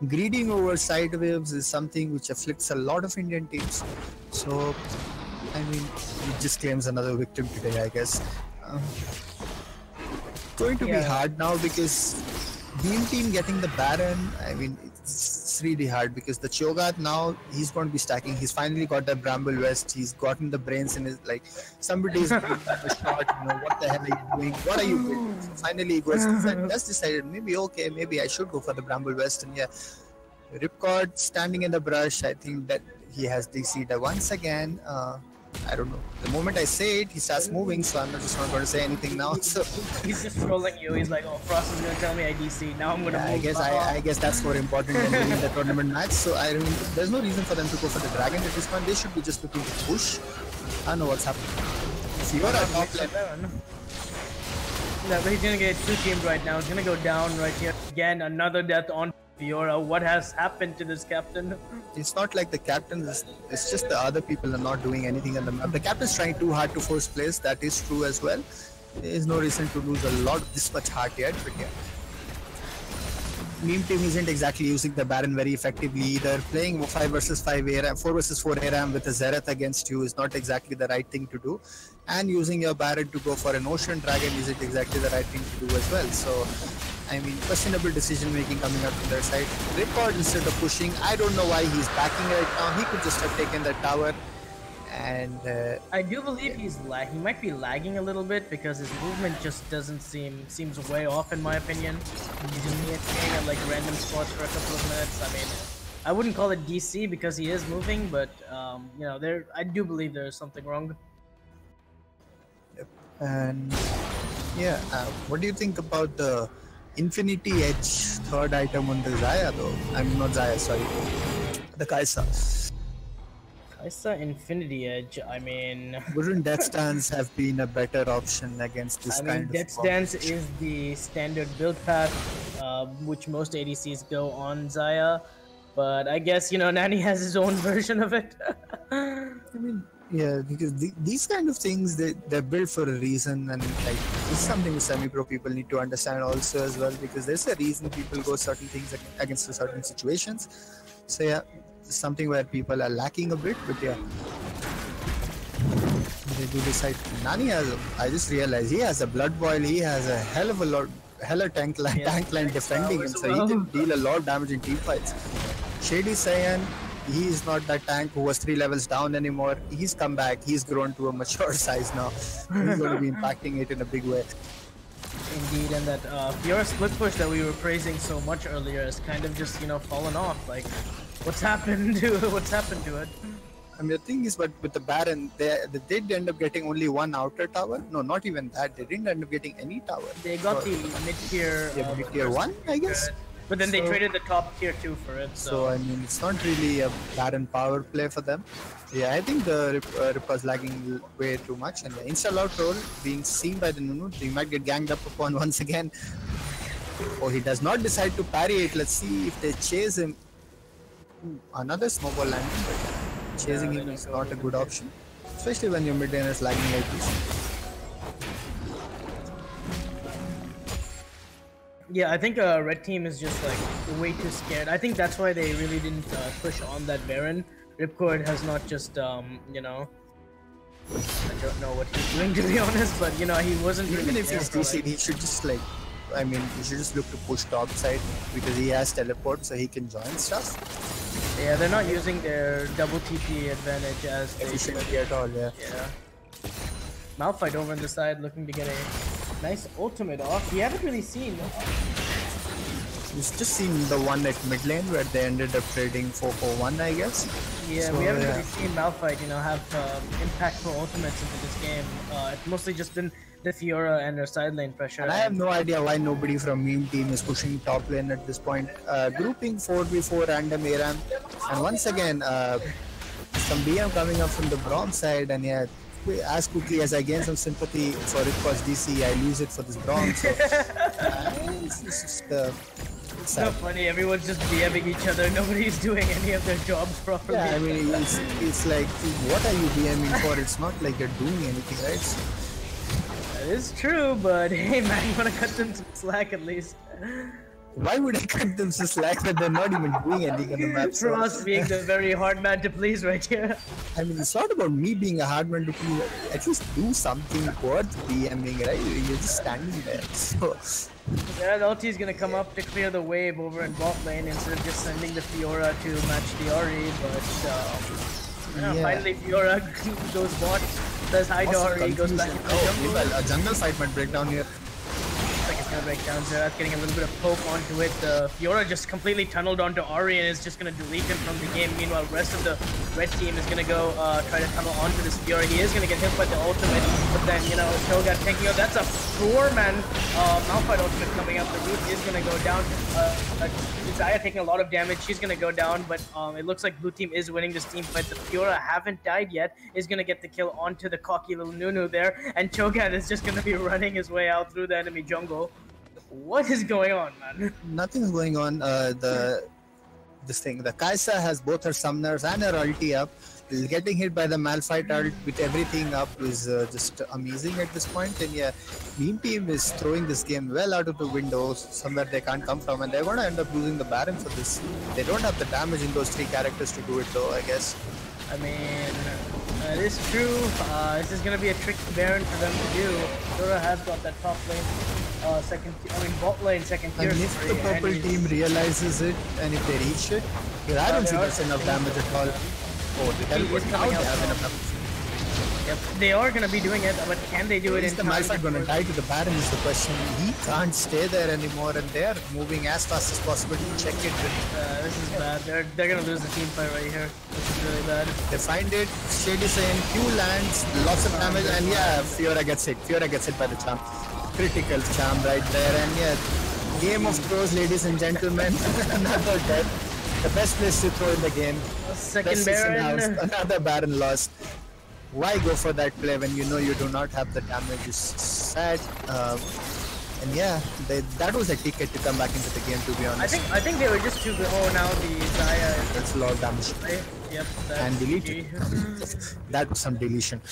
Greeding over side waves is something which afflicts a lot of Indian teams. So, I mean, he just claims another victim today, I guess. Going to be hard now because Beam Team getting the Baron, I mean, it's really hard because the Cho'Gath now, he's going to be stacking. He's finally got the Bramble West. He's gotten the brains in his, like, somebody's giving him a shot, you know, what the hell are you doing? What are you doing? Finally, he goes, that's decided, maybe okay, maybe I should go for the Bramble West. And yeah, Ripcord standing in the brush, I think that he has DC'd once again. I don't know. The moment I say it, he starts moving, so I'm just not going to say anything now. So he's just trolling you. He's like, "Oh, Frost is going to tell me I DC. Now I'm going to move." I guess that's more important than winning the tournament match. So I mean, there's no reason for them to go for the dragon at this point. They should be just looking to push. I don't know what's happening. Fiora top lane. No, but he's going to get two-teamed right now. He's going to go down right here. Again, another death on Fiora. What has happened to this captain? It's not like the captain is, it's just the other people are not doing anything on the map. The captain's trying too hard to first place, that is true as well. There is no reason to lose a lot this much heart yet, but yeah. Meme team isn't exactly using the Baron very effectively either. Playing 5 versus 5 ARAM, 4 versus 4 ARAM with a Xerath against you is not exactly the right thing to do. And using your Baron to go for an Ocean Dragon isn't exactly the right thing to do as well. So, I mean, questionable decision making coming out from their side. Ripcord instead of pushing, I don't know why he's backing right now. He could just have taken the tower. And I do believe he might be lagging a little bit because his movement just seems way off in my opinion. He's just staying at like random spots for a couple of minutes. I mean, I wouldn't call it DC because he is moving, but you know, I do believe there is something wrong. Yep. And yeah, what do you think about the Infinity Edge third item on the Xayah though? I mean, not Xayah, sorry, the Kai'Sa. Kai'Sa Infinity Edge, I mean... Wouldn't Death Stance have been a better option against this kind of... Death Stance is the standard build path, which most ADCs go on Xayah. But I guess, you know, Nani has his own version of it. I mean, yeah, because these kind of things, they're built for a reason. And like, this is something the semi-pro people need to understand also as well. Because there's a reason people go certain things against certain situations. So yeah, something where people are lacking a bit, but yeah, they do decide. Nani has, I just realized he has a blood boil. He has a hell of a lot, tank line defending him, so he can deal a lot of damage in team fights. Shady Saiyan, he is not that tank who was 3 levels down anymore. He's come back. He's grown to a mature size now. He's going to be impacting it in a big way. Indeed, and that Fiora split push that we were praising so much earlier has kind of just, you know, fallen off. Like, what's happened to it? I mean, the thing is, but with the Baron, they did end up getting only one outer tower. No, not even that. They didn't end up getting any tower. They got the mid-tier... Yeah, mid-tier 1, I guess. But then they traded the top tier 2 for it. So, I mean, it's not really a Baron power play for them. Yeah, I think the Rip was lagging way too much. And the insta-out roll being seen by the Nunu, he might get ganged up upon once again. Oh, he does not decide to parry it. Let's see if they chase him. Another snowball landing, but chasing him is not a good option. Especially when your mid lane is lagging like this. Yeah, I think red team is just like way too scared. I think that's why they really didn't push on that Baron. Ripcord has not just, you know, I don't know what he's doing to be honest, but you know, he wasn't even if he's DC'd, he should just like, I mean, he should just look to push top side because he has teleport so he can join stuff. Yeah, they're not using their double TP advantage as they efficiently at all, yeah. Malphite over on the side looking to get a nice ultimate off. We haven't really seen... We've just seen the one at mid lane where they ended up trading 4-4-1, I guess. Yeah, so, we haven't really seen Malphite, you know, have impactful ultimates into this game. It's mostly just been the Fiora and their side lane pressure. And I have no idea why nobody from meme team is pushing top lane at this point. Grouping 4v4 random ARAM. And once again, some BM coming up from the Bronze side, and yeah, as quickly as I gain some sympathy for Ripcord's DC, I lose it for this Bronze. So, it's so funny. Everyone's just DMing each other. Nobody's doing any of their jobs properly. Yeah, I mean, it's like, what are you DMing for? It's not like you're doing anything, right? That is true, but hey man, you wanna cut them some slack at least. Why would I cut them some slack when they're not even doing anything on the map? For us being the very hard man to please right here. I mean, it's not about me being a hard man to please. At least do something worth DMing, right? You're just standing there. So. Yeah, Ulti is gonna come up to clear the wave over in bot lane instead of just sending the Fiora to match the Ahri, but finally Fiora goes bot, says hi to Ahri, goes back into the jungle. Well, a jungle fight might break down here. Looks like it's gonna break down. Zerat's getting a little bit of poke onto it. Fiora just completely tunneled onto Ahri and is just gonna delete him from the game. Meanwhile, the rest of the red team is gonna go try to tunnel onto this Fiora. He is gonna get hit by the ultimate, but then, you know, Cho'Gath taking out. That's a 4-man Malphite ultimate coming out. The root is gonna go down. Zaya taking a lot of damage. She's gonna go down, but it looks like blue team is winning this team fight. The Fiora haven't died yet. Is gonna get the kill onto the cocky little Nunu there, and Cho'Gath is just gonna be running his way out through the enemy jungle. What is going on, man? Nothing's going on. The Kai'Sa has both her summoners and her ulti up. Getting hit by the Malphite ult with everything up is just amazing at this point. And yeah, Meme Team is throwing this game well out of the window, somewhere they can't come from, and they're going to end up losing the Baron for this. They don't have the damage in those 3 characters to do it though, I guess. I mean, it is true. This is going to be a tricky Baron for them to do. Dora has got that top lane, bot lane second tier. And if the purple team realizes it, and if they reach it, I don't see there's enough damage at all. Oh, the teleport now they have enough damage. Yep, they are going to be doing it, but can they do it in time? Is the Malphite going to die to the Baron is the question. He can't stay there anymore, and they're moving as fast as possible to check it. This is bad. They're going to lose the team fight right here. This is really bad. They find it. Shady saying Q lands, lots of damage, and yeah, Fiora gets hit. Fiora gets hit by the charm. Critical charm right there, and yeah, Game of Thrones, ladies and gentlemen. Another death. The best place to throw in the game. Second Baron. Another Baron lost. Why go for that play when you know you do not have the damage? It's sad. And yeah, that was a ticket to come back into the game, to be honest. I think they were just too good. Oh, now the Zaya. That's a lot of damage. Yep. And deleted. That was some deletion.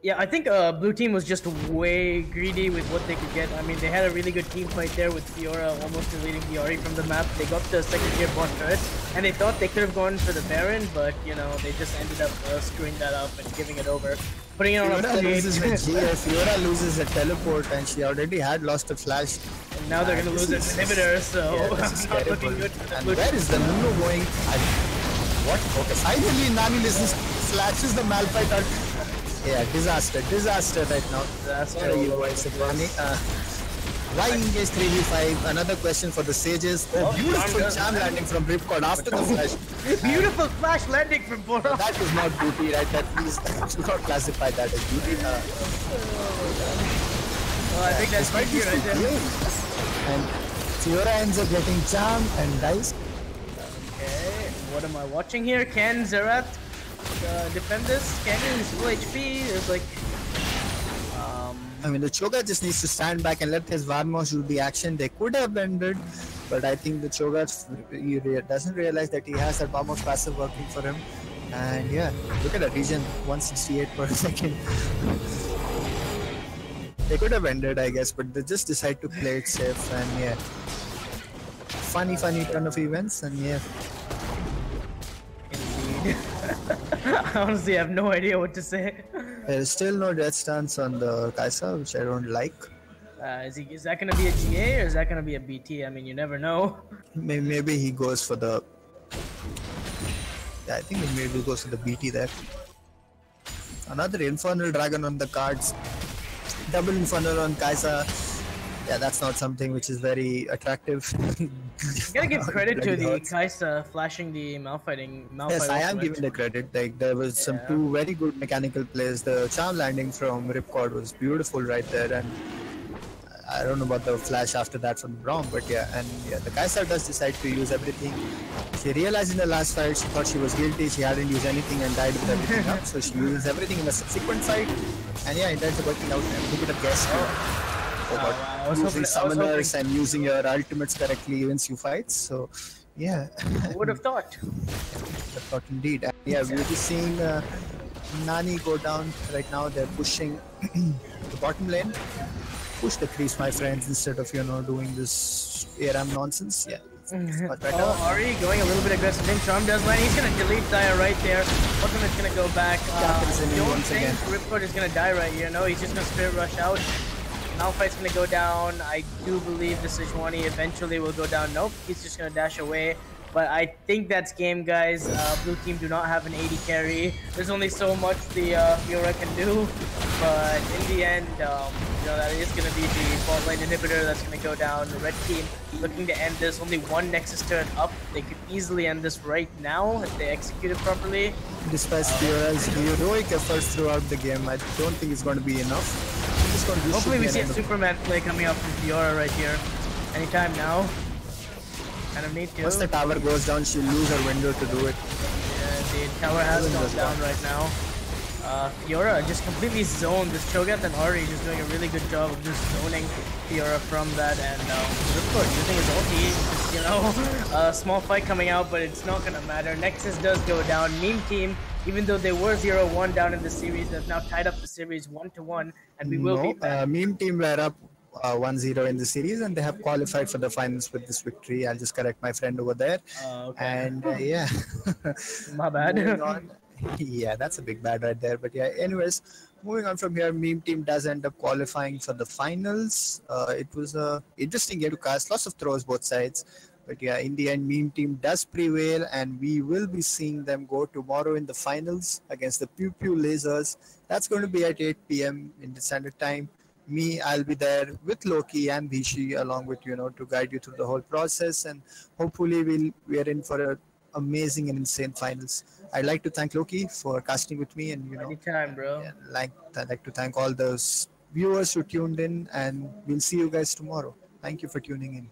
Yeah, I think blue team was just way greedy with what they could get. I mean, they had a really good team fight there with Fiora almost deleting the Ahri from the map. They got the second tier bot turret, and they thought they could have gone for the Baron, but, you know, they just ended up screwing that up and giving it over. Putting it on a plate. Fiora loses a teleport, and she already had lost a flash. And now they're going to lose an inhibitor, so yeah, not looking good. And where is the Nunu going? What? Okay, finally Nami listens, flashes the Malphite out. Yeah, disaster right now. Disaster. What are you boys, why engage 3v5? Another question for the sages. Oh, beautiful charm landing from Ripcord after the flash. Beautiful flash landing from Bora. That was not beauty, right? That please do not classify that as beauty. I think that's quite good right there. And Fiora ends up getting charmed and dies. Okay, what am I watching here? Can Zerat defend this? Can he? He's full HP. There's like... I mean, the Cho'Gath just needs to stand back and let his Varmosh do the action. They could have ended, but I think the Cho'Gath doesn't realize that he has that Varmosh passive working for him. And yeah, look at that regen, 168 per second. They could have ended, I guess, but they just decide to play it safe. And yeah, funny turn of events. And yeah. Indeed. I honestly have no idea what to say. There's still no death stance on the Kai'Sa, which I don't like. Is that going to be a GA or is that going to be a BT? I mean, you never know. Maybe he goes for the... Yeah, I think maybe he goes for the BT there. Another Infernal Dragon on the cards. Double Infernal on Kai'Sa. Yeah, that's not something which is very attractive. You gotta give credit to the Kai'Sa flashing the Malphite. Yes, I am giving the credit. Like, there was some two very good mechanical plays. The charm landing from Ripcord was beautiful right there, and I don't know about the flash after that from Braum, but yeah, and yeah, the Kai'Sa does decide to use everything. She realized in the last fight she thought she was guilty, she hadn't used anything and died with everything up, so she uses everything in the subsequent fight, and yeah, it ends up working out. Who could have guessed? about Wow, I was using hoping. I was hoping. summoners and using your ultimates correctly wins you fights. So, yeah, Who would have thought? I thought indeed. And yeah, we'll be seeing Nani go down right now. They're pushing the bottom lane. Push the creeps, my friends, instead of doing this ARAM nonsense. Yeah, it's much better. Oh, Ari going a little bit aggressive. In Charm does land. He's gonna delete Dire right there. Ultimate's gonna go back. Captain's in Don't once think again. Ripcord is gonna die right here. No, he's just gonna Spirit Rush out. Malphite's gonna go down. I do believe the Sejuani eventually will go down. Nope, he's just gonna dash away. But I think that's game, guys. Blue team do not have an 80 carry. There's only so much the Fiora can do. But in the end, that is going to be the fault line inhibitor that's going to go down. The red team looking to end this. Only one Nexus turret up. They could easily end this right now if they execute it properly. Despite Fiora's heroic efforts throughout the game, I don't think it's going to be enough. Hopefully we see a Superman play coming up from Fiora right here. Anytime now. Kind of need to. Once the tower goes down, she'll lose her window to do it. Yeah, the tower has gone down right now. Fiora just completely zoned. This Cho'Gath and Ahri just doing a really good job of just zoning Fiora from that. And Ripcord using his ulti. Just, a small fight coming out, but it's not going to matter. Nexus does go down. Meme team, even though they were 0-1 down in the series, they've now tied up the series 1-1. And we will be back. Meme team were up 1-0 in the series, and they have qualified for the finals with this victory. I'll just correct my friend over there. Okay. And yeah, my bad. Moving on. Yeah, that's a big bad right there. But yeah, anyways, moving on from here, Meme team does end up qualifying for the finals. It was a interesting game to cast, lots of throws both sides. But yeah, in the end, Meme team does prevail, and we will be seeing them go tomorrow in the finals against the Pew Pew Lasers. That's going to be at 8 p.m. in the standard time. I'll be there with Loki and Bishi along with, to guide you through the whole process. And hopefully we are in for an amazing and insane finals. I'd like to thank Loki for casting with me. And, anytime, bro. Yeah, I'd like to thank all those viewers who tuned in. And we'll see you guys tomorrow. Thank you for tuning in.